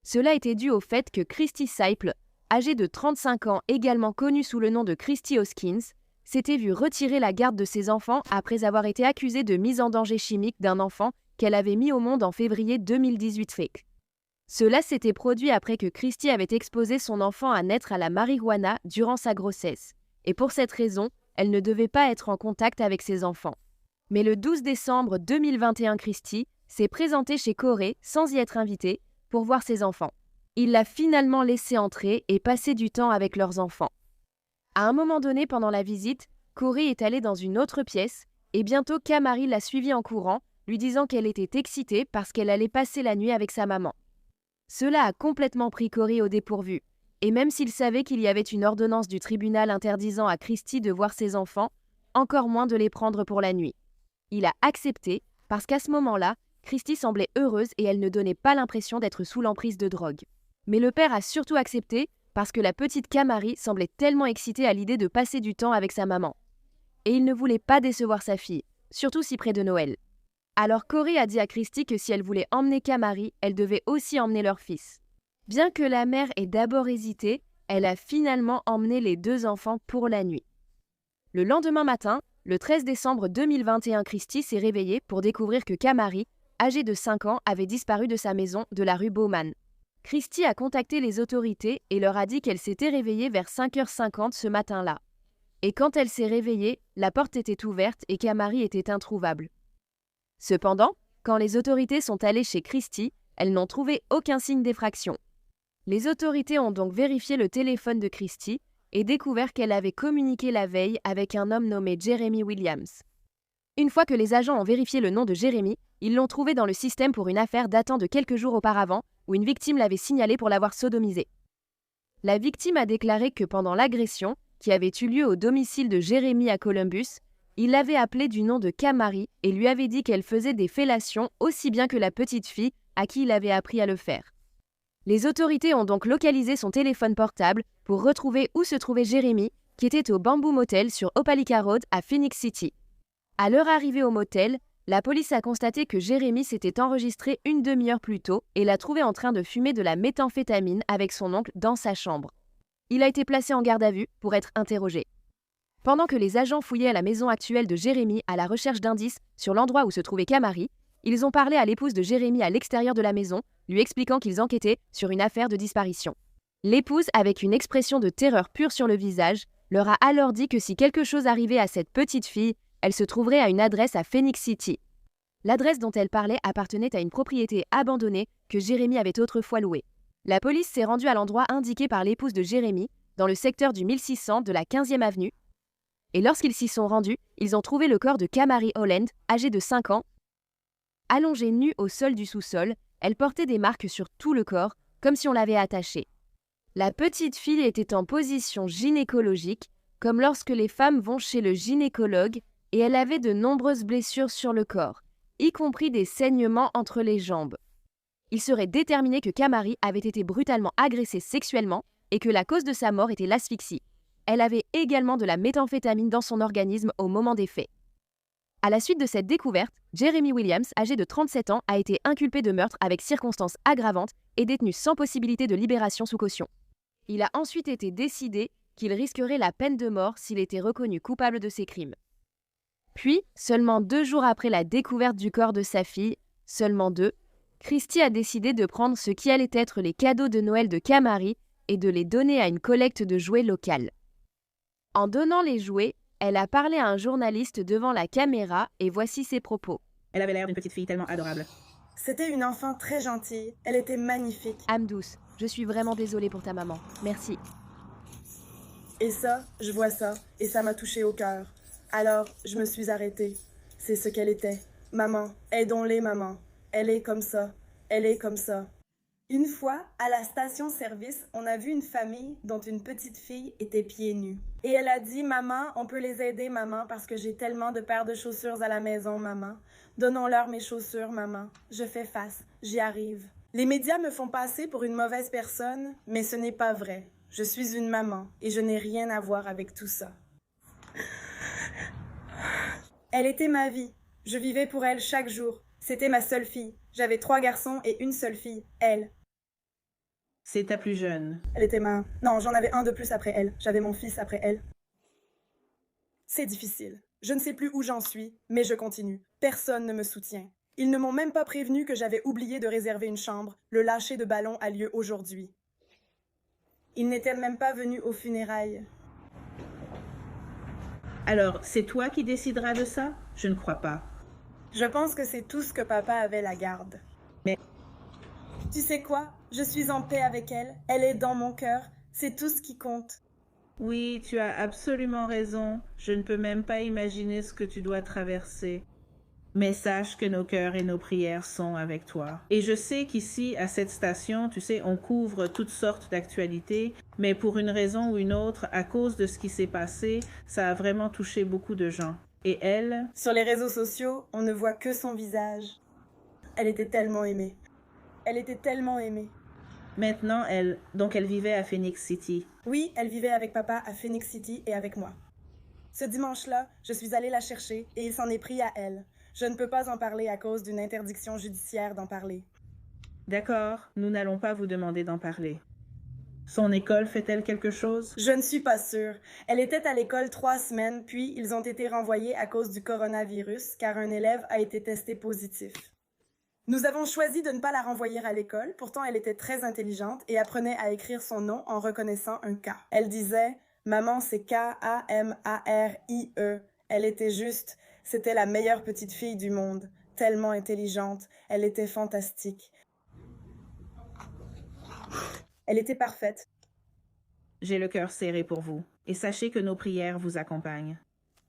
Cela était dû au fait que Christy Seiple, âgée de 35 ans, également connue sous le nom de Christy Hoskins, s'était vue retirer la garde de ses enfants après avoir été accusée de mise en danger chimique d'un enfant qu'elle avait mis au monde en février 2018. Cela s'était produit après que Christy avait exposé son enfant à naître à la marijuana durant sa grossesse, et pour cette raison, elle ne devait pas être en contact avec ses enfants. Mais le 12 décembre 2021, Christy s'est présentée chez Corey sans y être invitée pour voir ses enfants. Il l'a finalement laissée entrer et passer du temps avec leurs enfants. À un moment donné pendant la visite, Corey est allée dans une autre pièce et bientôt Kamari l'a suivie en courant, lui disant qu'elle était excitée parce qu'elle allait passer la nuit avec sa maman. Cela a complètement pris Corey au dépourvu, et même s'il savait qu'il y avait une ordonnance du tribunal interdisant à Christy de voir ses enfants, encore moins de les prendre pour la nuit. Il a accepté parce qu'à ce moment-là, Christy semblait heureuse et elle ne donnait pas l'impression d'être sous l'emprise de drogue. Mais le père a surtout accepté parce que la petite Kamari semblait tellement excitée à l'idée de passer du temps avec sa maman. Et il ne voulait pas décevoir sa fille, surtout si près de Noël. Alors Corey a dit à Christy que si elle voulait emmener Kamari, elle devait aussi emmener leur fils. Bien que la mère ait d'abord hésité, elle a finalement emmené les 2 enfants pour la nuit. Le lendemain matin, le 13 décembre 2021, Christy s'est réveillée pour découvrir que Kamari, âgée de 5 ans, avait disparu de sa maison de la rue Bowman. Christy a contacté les autorités et leur a dit qu'elle s'était réveillée vers 5h50 ce matin-là. Et quand elle s'est réveillée, la porte était ouverte et Kamari était introuvable. Cependant, quand les autorités sont allées chez Christy, elles n'ont trouvé aucun signe d'effraction. Les autorités ont donc vérifié le téléphone de Christy et découvert qu'elle avait communiqué la veille avec un homme nommé Jeremy Williams. Une fois que les agents ont vérifié le nom de Jeremy, ils l'ont trouvé dans le système pour une affaire datant de quelques jours auparavant, où une victime l'avait signalé pour l'avoir sodomisé. La victime a déclaré que pendant l'agression, qui avait eu lieu au domicile de Jeremy à Columbus, il l'avait appelée du nom de Kamari et lui avait dit qu'elle faisait des fellations aussi bien que la petite fille à qui il avait appris à le faire. Les autorités ont donc localisé son téléphone portable pour retrouver où se trouvait Jeremy, qui était au Bamboo Motel sur Opelika Road à Phoenix City. À leur arrivée au motel, la police a constaté que Jeremy s'était enregistré une demi-heure plus tôt et l'a trouvé en train de fumer de la méthamphétamine avec son oncle dans sa chambre. Il a été placé en garde à vue pour être interrogé. Pendant que les agents fouillaient à la maison actuelle de Jeremy à la recherche d'indices sur l'endroit où se trouvait Kamari, ils ont parlé à l'épouse de Jeremy à l'extérieur de la maison, lui expliquant qu'ils enquêtaient sur une affaire de disparition. L'épouse, avec une expression de terreur pure sur le visage, leur a alors dit que si quelque chose arrivait à cette petite fille, elle se trouverait à une adresse à Phoenix City. L'adresse dont elle parlait appartenait à une propriété abandonnée que Jeremy avait autrefois louée. La police s'est rendue à l'endroit indiqué par l'épouse de Jeremy, dans le secteur du 1600 de la 15e avenue, et lorsqu'ils s'y sont rendus, ils ont trouvé le corps de Kamari Holland, âgée de 5 ans. Allongée nue au sol du sous-sol, elle portait des marques sur tout le corps, comme si on l'avait attachée. La petite fille était en position gynécologique, comme lorsque les femmes vont chez le gynécologue, et elle avait de nombreuses blessures sur le corps, y compris des saignements entre les jambes. Il serait déterminé que Kamari avait été brutalement agressée sexuellement et que la cause de sa mort était l'asphyxie. Elle avait également de la méthamphétamine dans son organisme au moment des faits. À la suite de cette découverte, Jeremy Williams, âgé de 37 ans, a été inculpé de meurtre avec circonstances aggravantes et détenu sans possibilité de libération sous caution. Il a ensuite été décidé qu'il risquerait la peine de mort s'il était reconnu coupable de ces crimes. Puis, seulement 2 jours après la découverte du corps de sa fille, seulement 2, Christy a décidé de prendre ce qui allait être les cadeaux de Noël de Kamari et de les donner à une collecte de jouets locale. En donnant les jouets, elle a parlé à un journaliste devant la caméra et voici ses propos. Elle avait l'air d'une petite fille tellement adorable. C'était une enfant très gentille. Elle était magnifique. Âme douce, je suis vraiment désolée pour ta maman. Merci. Et ça, je vois ça, et ça m'a touchée au cœur. Alors, je me suis arrêtée. C'est ce qu'elle était. Maman, aidons-les, maman. Elle est comme ça. Elle est comme ça. Une fois, à la station-service, on a vu une famille dont une petite fille était pieds nus. Et elle a dit « Maman, on peut les aider, maman, parce que j'ai tellement de paires de chaussures à la maison, maman. Donnons-leur mes chaussures, maman. Je fais face. J'y arrive. » Les médias me font passer pour une mauvaise personne, mais ce n'est pas vrai. Je suis une maman et je n'ai rien à voir avec tout ça. Elle était ma vie. Je vivais pour elle chaque jour. C'était ma seule fille. J'avais 3 garçons et une seule fille, elle. C'est ta plus jeune. Elle était ma... Non, j'en avais un de plus après elle. J'avais mon fils après elle. C'est difficile. Je ne sais plus où j'en suis, mais je continue. Personne ne me soutient. Ils ne m'ont même pas prévenu que j'avais oublié de réserver une chambre. Le lâcher de ballon a lieu aujourd'hui. Ils n'étaient même pas venus aux funérailles. Alors, c'est toi qui décideras de ça? Je ne crois pas. Je pense que c'est tout ce que papa avait la garde. Mais... Tu sais quoi? Je suis en paix avec elle. Elle est dans mon cœur. C'est tout ce qui compte. Oui, tu as absolument raison. Je ne peux même pas imaginer ce que tu dois traverser. Mais sache que nos cœurs et nos prières sont avec toi. Et je sais qu'ici, à cette station, tu sais, on couvre toutes sortes d'actualités, mais pour une raison ou une autre, à cause de ce qui s'est passé, ça a vraiment touché beaucoup de gens. Et elle... Sur les réseaux sociaux, on ne voit que son visage. Elle était tellement aimée. Elle était tellement aimée. Maintenant, elle vivait à Phoenix City. Oui, elle vivait avec papa à Phoenix City et avec moi. Ce dimanche-là, je suis allée la chercher et il s'en est pris à elle. Je ne peux pas en parler à cause d'une interdiction judiciaire d'en parler. D'accord, nous n'allons pas vous demander d'en parler. Son école fait-elle quelque chose? Je ne suis pas sûre. Elle était à l'école 3 semaines, puis ils ont été renvoyés à cause du coronavirus, car un élève a été testé positif. Nous avons choisi de ne pas la renvoyer à l'école, pourtant elle était très intelligente et apprenait à écrire son nom en reconnaissant un K. Elle disait « Maman, c'est K-A-M-A-R-I-E ». Elle était juste, c'était la meilleure petite fille du monde, tellement intelligente, elle était fantastique. Elle était parfaite. J'ai le cœur serré pour vous, et sachez que nos prières vous accompagnent.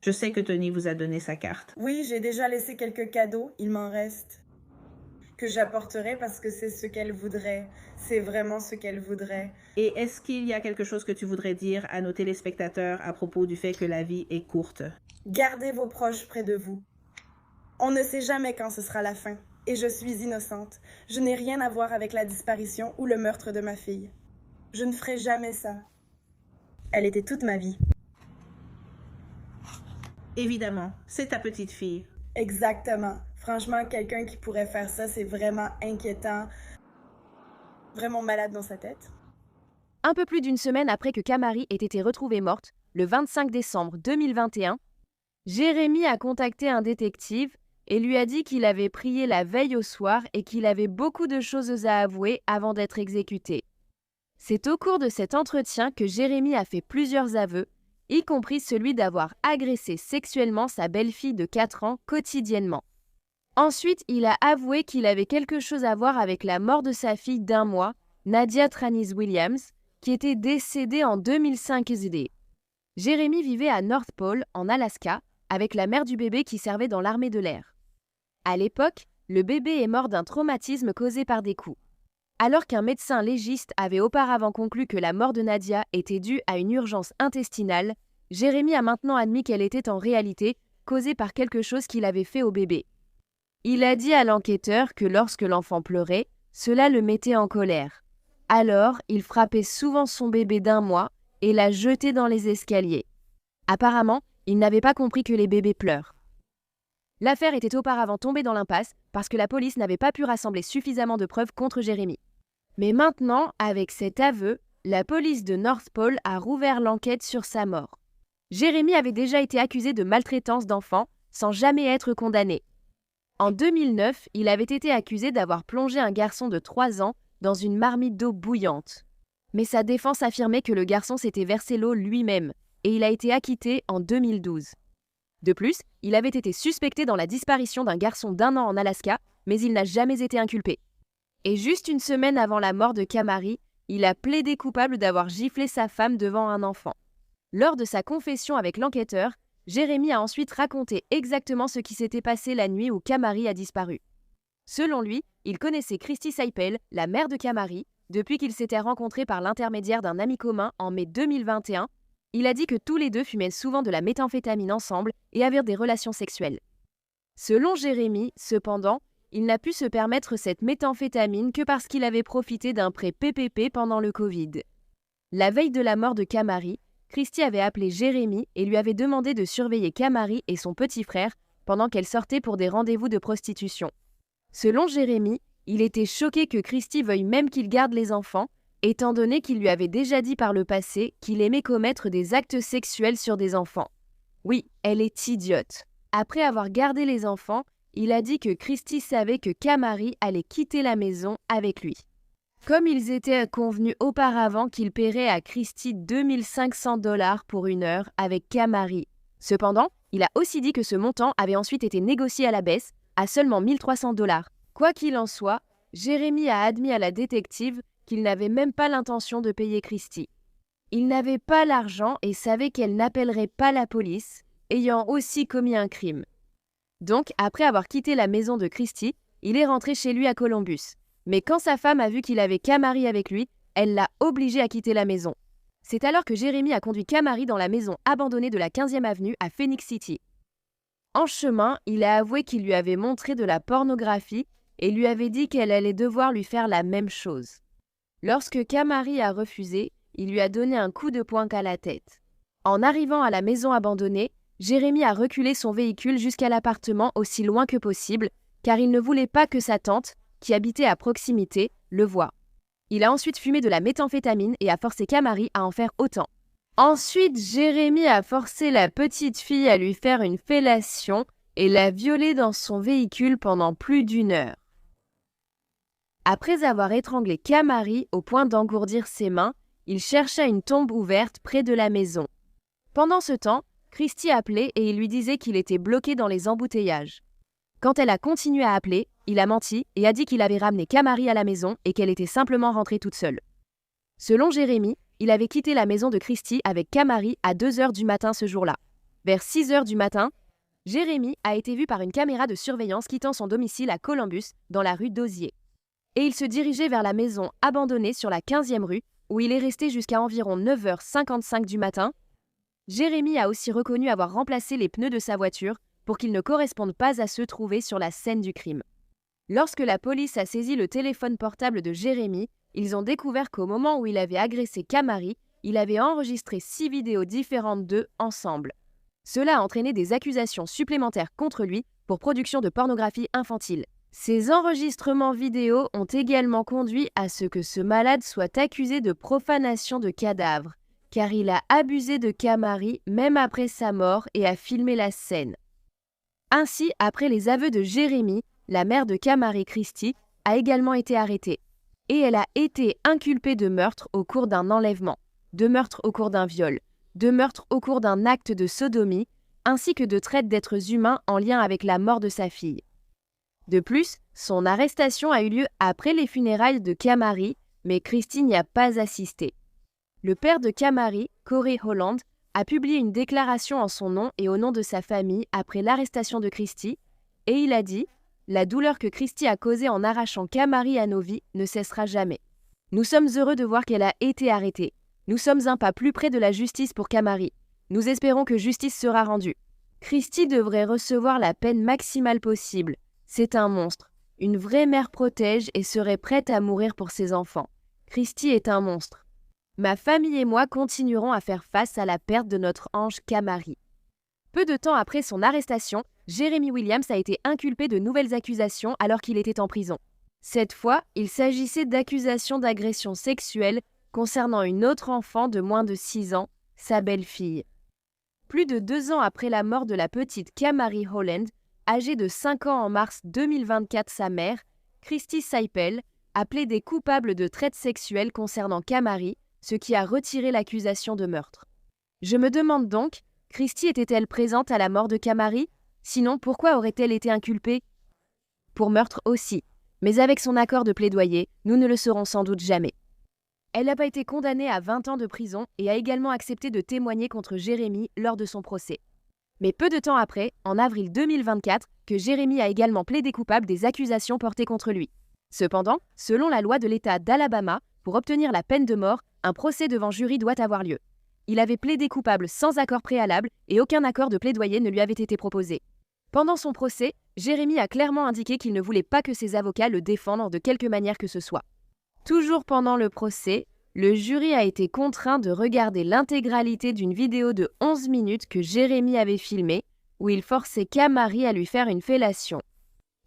Je sais que Tony vous a donné sa carte. Oui, j'ai déjà laissé quelques cadeaux, il m'en reste. Que j'apporterai parce que c'est ce qu'elle voudrait. C'est vraiment ce qu'elle voudrait. Et est-ce qu'il y a quelque chose que tu voudrais dire à nos téléspectateurs à propos du fait que la vie est courte? Gardez vos proches près de vous. On ne sait jamais quand ce sera la fin. Et je suis innocente. Je n'ai rien à voir avec la disparition ou le meurtre de ma fille. Je ne ferai jamais ça. Elle était toute ma vie. Évidemment, c'est ta petite fille. Exactement. Franchement, quelqu'un qui pourrait faire ça, c'est vraiment inquiétant. Vraiment malade dans sa tête. Un peu plus d'une semaine après que Kamari ait été retrouvée morte, le 25 décembre 2021, Jérémy a contacté un détective et lui a dit qu'il avait prié la veille au soir et qu'il avait beaucoup de choses à avouer avant d'être exécuté. C'est au cours de cet entretien que Jérémy a fait plusieurs aveux, y compris celui d'avoir agressé sexuellement sa belle-fille de 4 ans quotidiennement. Ensuite, il a avoué qu'il avait quelque chose à voir avec la mort de sa fille d'1 mois, Nadia Tranis Williams, qui était décédée en 2005. Jérémy vivait à North Pole, en Alaska, avec la mère du bébé qui servait dans l'armée de l'air. À l'époque, le bébé est mort d'un traumatisme causé par des coups. Alors qu'un médecin légiste avait auparavant conclu que la mort de Nadia était due à une urgence intestinale, Jérémy a maintenant admis qu'elle était en réalité causée par quelque chose qu'il avait fait au bébé. Il a dit à l'enquêteur que lorsque l'enfant pleurait, cela le mettait en colère. Alors, il frappait souvent son bébé d'1 mois et l'a jeté dans les escaliers. Apparemment, il n'avait pas compris que les bébés pleurent. L'affaire était auparavant tombée dans l'impasse parce que la police n'avait pas pu rassembler suffisamment de preuves contre Jérémy. Mais maintenant, avec cet aveu, la police de North Pole a rouvert l'enquête sur sa mort. Jérémy avait déjà été accusé de maltraitance d'enfants sans jamais être condamné. En 2009, il avait été accusé d'avoir plongé un garçon de 3 ans dans une marmite d'eau bouillante. Mais sa défense affirmait que le garçon s'était versé l'eau lui-même, et il a été acquitté en 2012. De plus, il avait été suspecté dans la disparition d'un garçon d'1 an en Alaska, mais il n'a jamais été inculpé. Et juste une semaine avant la mort de Kamari, il a plaidé coupable d'avoir giflé sa femme devant un enfant. Lors de sa confession avec l'enquêteur, Jérémy a ensuite raconté exactement ce qui s'était passé la nuit où Kamari a disparu. Selon lui, il connaissait Christy Seipel, la mère de Kamari, depuis qu'ils s'étaient rencontrés par l'intermédiaire d'un ami commun en mai 2021. Il a dit que tous les deux fumaient souvent de la méthamphétamine ensemble et avaient des relations sexuelles. Selon Jérémy, cependant, il n'a pu se permettre cette méthamphétamine que parce qu'il avait profité d'un prêt PPP pendant le Covid. La veille de la mort de Kamari, Christy avait appelé Jérémy et lui avait demandé de surveiller Kamari et son petit frère pendant qu'elle sortait pour des rendez-vous de prostitution. Selon Jérémy, il était choqué que Christy veuille même qu'il garde les enfants, étant donné qu'il lui avait déjà dit par le passé qu'il aimait commettre des actes sexuels sur des enfants. Oui, elle est idiote. Après avoir gardé les enfants, il a dit que Christy savait que Kamari allait quitter la maison avec lui. Comme ils étaient convenus auparavant qu'il paierait à Christy 2500 $ pour 1 heure avec Kamari. Cependant, il a aussi dit que ce montant avait ensuite été négocié à la baisse à seulement 1300 $. Quoi qu'il en soit, Jérémy a admis à la détective qu'il n'avait même pas l'intention de payer Christy. Il n'avait pas l'argent et savait qu'elle n'appellerait pas la police, ayant aussi commis un crime. Donc, après avoir quitté la maison de Christy, il est rentré chez lui à Columbus. Mais quand sa femme a vu qu'il avait Kamari avec lui, elle l'a obligé à quitter la maison. C'est alors que Jérémy a conduit Kamari dans la maison abandonnée de la 15e avenue à Phoenix City. En chemin, il a avoué qu'il lui avait montré de la pornographie et lui avait dit qu'elle allait devoir lui faire la même chose. Lorsque Kamari a refusé, il lui a donné un coup de poing à la tête. En arrivant à la maison abandonnée, Jérémy a reculé son véhicule jusqu'à l'appartement aussi loin que possible, car il ne voulait pas que sa tante, qui habitait à proximité, le voie. Il a ensuite fumé de la méthamphétamine et a forcé Kamari à en faire autant. Ensuite, Jérémy a forcé la petite fille à lui faire une fellation et l'a violée dans son véhicule pendant plus d'1 heure. Après avoir étranglé Kamari au point d'engourdir ses mains, il chercha une tombe ouverte près de la maison. Pendant ce temps, Christy appelait et il lui disait qu'il était bloqué dans les embouteillages. Quand elle a continué à appeler, il a menti et a dit qu'il avait ramené Kamari à la maison et qu'elle était simplement rentrée toute seule. Selon Jérémy, il avait quitté la maison de Christy avec Kamari à 2 heures du matin ce jour-là. Vers 6 heures du matin, Jérémy a été vu par une caméra de surveillance quittant son domicile à Columbus, dans la rue d'Osier. Et il se dirigeait vers la maison abandonnée sur la 15e rue, où il est resté jusqu'à environ 9h55 du matin. Jérémy a aussi reconnu avoir remplacé les pneus de sa voiture pour qu'ils ne correspondent pas à ceux trouvés sur la scène du crime. Lorsque la police a saisi le téléphone portable de Jérémy, ils ont découvert qu'au moment où il avait agressé Kamari, il avait enregistré 6 vidéos différentes d'eux ensemble. Cela a entraîné des accusations supplémentaires contre lui pour production de pornographie infantile. Ces enregistrements vidéo ont également conduit à ce que ce malade soit accusé de profanation de cadavres, car il a abusé de Kamari même après sa mort et a filmé la scène. Ainsi, après les aveux de Jérémy, la mère de Kamari, Christy, a également été arrêtée. Et elle a été inculpée de meurtre au cours d'un enlèvement, de meurtre au cours d'un viol, de meurtre au cours d'un acte de sodomie, ainsi que de traite d'êtres humains en lien avec la mort de sa fille. De plus, son arrestation a eu lieu après les funérailles de Kamari, mais Christy n'y a pas assisté. Le père de Kamari, Corey Holland, a publié une déclaration en son nom et au nom de sa famille après l'arrestation de Christy, et il a dit « La douleur que Christy a causée en arrachant Kamari à nos vies ne cessera jamais. Nous sommes heureux de voir qu'elle a été arrêtée. Nous sommes un pas plus près de la justice pour Kamari. Nous espérons que justice sera rendue. Christy devrait recevoir la peine maximale possible. C'est un monstre. Une vraie mère protège et serait prête à mourir pour ses enfants. Christy est un monstre. Ma famille et moi continuerons à faire face à la perte de notre ange Kamari. » Peu de temps après son arrestation, Jérémy Williams a été inculpé de nouvelles accusations alors qu'il était en prison. Cette fois, il s'agissait d'accusations d'agression sexuelle concernant une autre enfant de moins de 6 ans, sa belle-fille. Plus de 2 ans après la mort de la petite Kamari Holland, âgée de 5 ans en mars 2024, sa mère, Christy Seipel, a plaidé coupable de traite sexuelle concernant Kamari, ce qui a retiré l'accusation de meurtre. Je me demande donc, Christy était-elle présente à la mort de Kamari? Sinon, pourquoi aurait-elle été inculpée? Pour meurtre aussi, mais avec son accord de plaidoyer, nous ne le saurons sans doute jamais. Elle n'a pas été condamnée à 20 ans de prison et a également accepté de témoigner contre Jérémy lors de son procès. Mais peu de temps après, en avril 2024, que Jérémy a également plaidé coupable des accusations portées contre lui. Cependant, selon la loi de l'État d'Alabama, pour obtenir la peine de mort, un procès devant jury doit avoir lieu. Il avait plaidé coupable sans accord préalable et aucun accord de plaidoyer ne lui avait été proposé. Pendant son procès, Jérémy a clairement indiqué qu'il ne voulait pas que ses avocats le défendent de quelque manière que ce soit. Toujours pendant le procès, le jury a été contraint de regarder l'intégralité d'une vidéo de 11 minutes que Jérémy avait filmée, où il forçait Kamari à lui faire une fellation.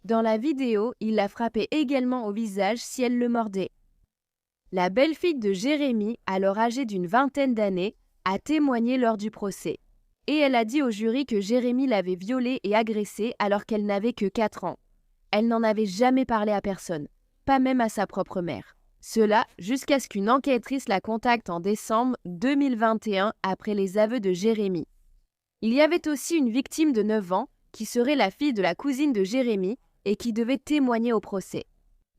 Dans la vidéo, il la frappait également au visage si elle le mordait. La belle-fille de Jérémy, alors âgée d'une vingtaine d'années, a témoigné lors du procès. Et elle a dit au jury que Jérémy l'avait violée et agressée alors qu'elle n'avait que 4 ans. Elle n'en avait jamais parlé à personne, pas même à sa propre mère. Cela jusqu'à ce qu'une enquêtrice la contacte en décembre 2021 après les aveux de Jérémy. Il y avait aussi une victime de 9 ans qui serait la fille de la cousine de Jérémy et qui devait témoigner au procès.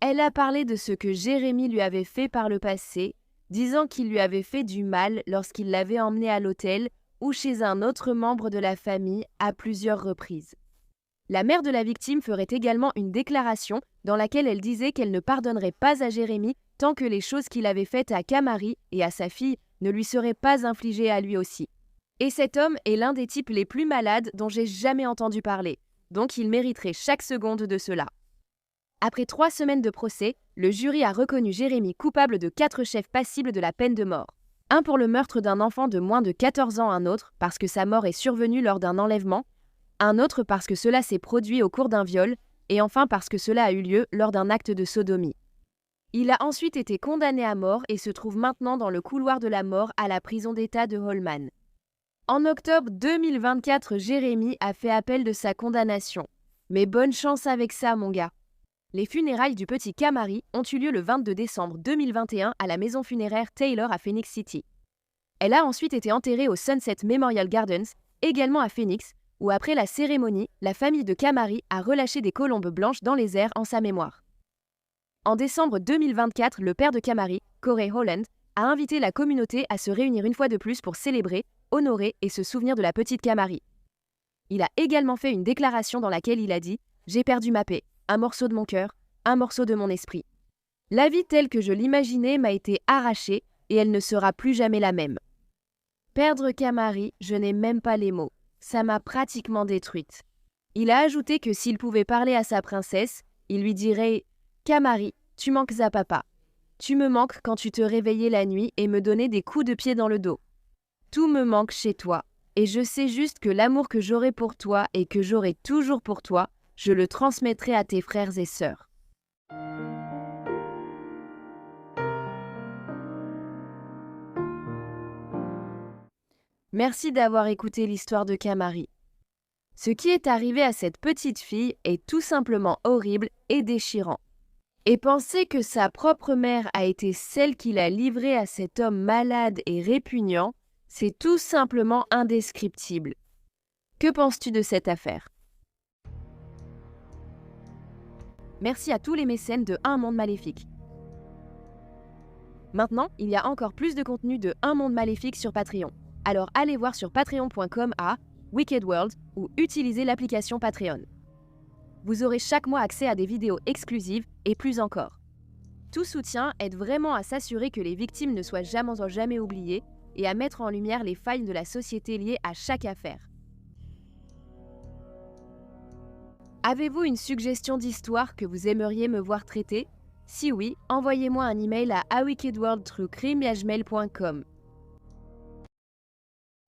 Elle a parlé de ce que Jérémy lui avait fait par le passé, disant qu'il lui avait fait du mal lorsqu'il l'avait emmenée à l'hôtel ou chez un autre membre de la famille à plusieurs reprises. La mère de la victime ferait également une déclaration dans laquelle elle disait qu'elle ne pardonnerait pas à Jérémy tant que les choses qu'il avait faites à Kamari et à sa fille ne lui seraient pas infligées à lui aussi. Et cet homme est l'un des types les plus malades dont j'ai jamais entendu parler, donc il mériterait chaque seconde de cela. Après 3 semaines de procès, le jury a reconnu Jérémy coupable de 4 chefs passibles de la peine de mort. Un pour le meurtre d'un enfant de moins de 14 ans, un autre parce que sa mort est survenue lors d'un enlèvement, un autre parce que cela s'est produit au cours d'un viol, et enfin parce que cela a eu lieu lors d'un acte de sodomie. Il a ensuite été condamné à mort et se trouve maintenant dans le couloir de la mort à la prison d'État de Holman. En octobre 2024, Jérémy a fait appel de sa condamnation. Mais bonne chance avec ça, mon gars. Les funérailles du petit Kamari ont eu lieu le 22 décembre 2021 à la maison funéraire Taylor à Phoenix City. Elle a ensuite été enterrée au Sunset Memorial Gardens, également à Phoenix, où après la cérémonie, la famille de Kamari a relâché des colombes blanches dans les airs en sa mémoire. En décembre 2024, le père de Kamari, Corey Holland, a invité la communauté à se réunir une fois de plus pour célébrer, honorer et se souvenir de la petite Kamari. Il a également fait une déclaration dans laquelle il a dit « J'ai perdu ma paix, un morceau de mon cœur, un morceau de mon esprit. La vie telle que je l'imaginais m'a été arrachée et elle ne sera plus jamais la même. Perdre Kamari, je n'ai même pas les mots. Ça m'a pratiquement détruite. » Il a ajouté que s'il pouvait parler à sa princesse, il lui dirait « Kamari, tu manques à papa. Tu me manques quand tu te réveillais la nuit et me donnais des coups de pied dans le dos. Tout me manque chez toi, et je sais juste que l'amour que j'aurai pour toi et que j'aurai toujours pour toi, je le transmettrai à tes frères et sœurs. » Merci d'avoir écouté l'histoire de Kamari. Ce qui est arrivé à cette petite fille est tout simplement horrible et déchirant. Et penser que sa propre mère a été celle qui l'a livrée à cet homme malade et répugnant, c'est tout simplement indescriptible. Que penses-tu de cette affaire? Merci à tous les mécènes de Un Monde Maléfique. Maintenant, il y a encore plus de contenu de Un Monde Maléfique sur Patreon. Alors allez voir sur patreon.com à Wicked World ou utilisez l'application Patreon. Vous aurez chaque mois accès à des vidéos exclusives et plus encore. Tout soutien aide vraiment à s'assurer que les victimes ne soient jamais oubliées et à mettre en lumière les failles de la société liées à chaque affaire. Avez-vous une suggestion d'histoire que vous aimeriez me voir traiter? Si oui, envoyez-moi un email à awickedworld@gmail.com.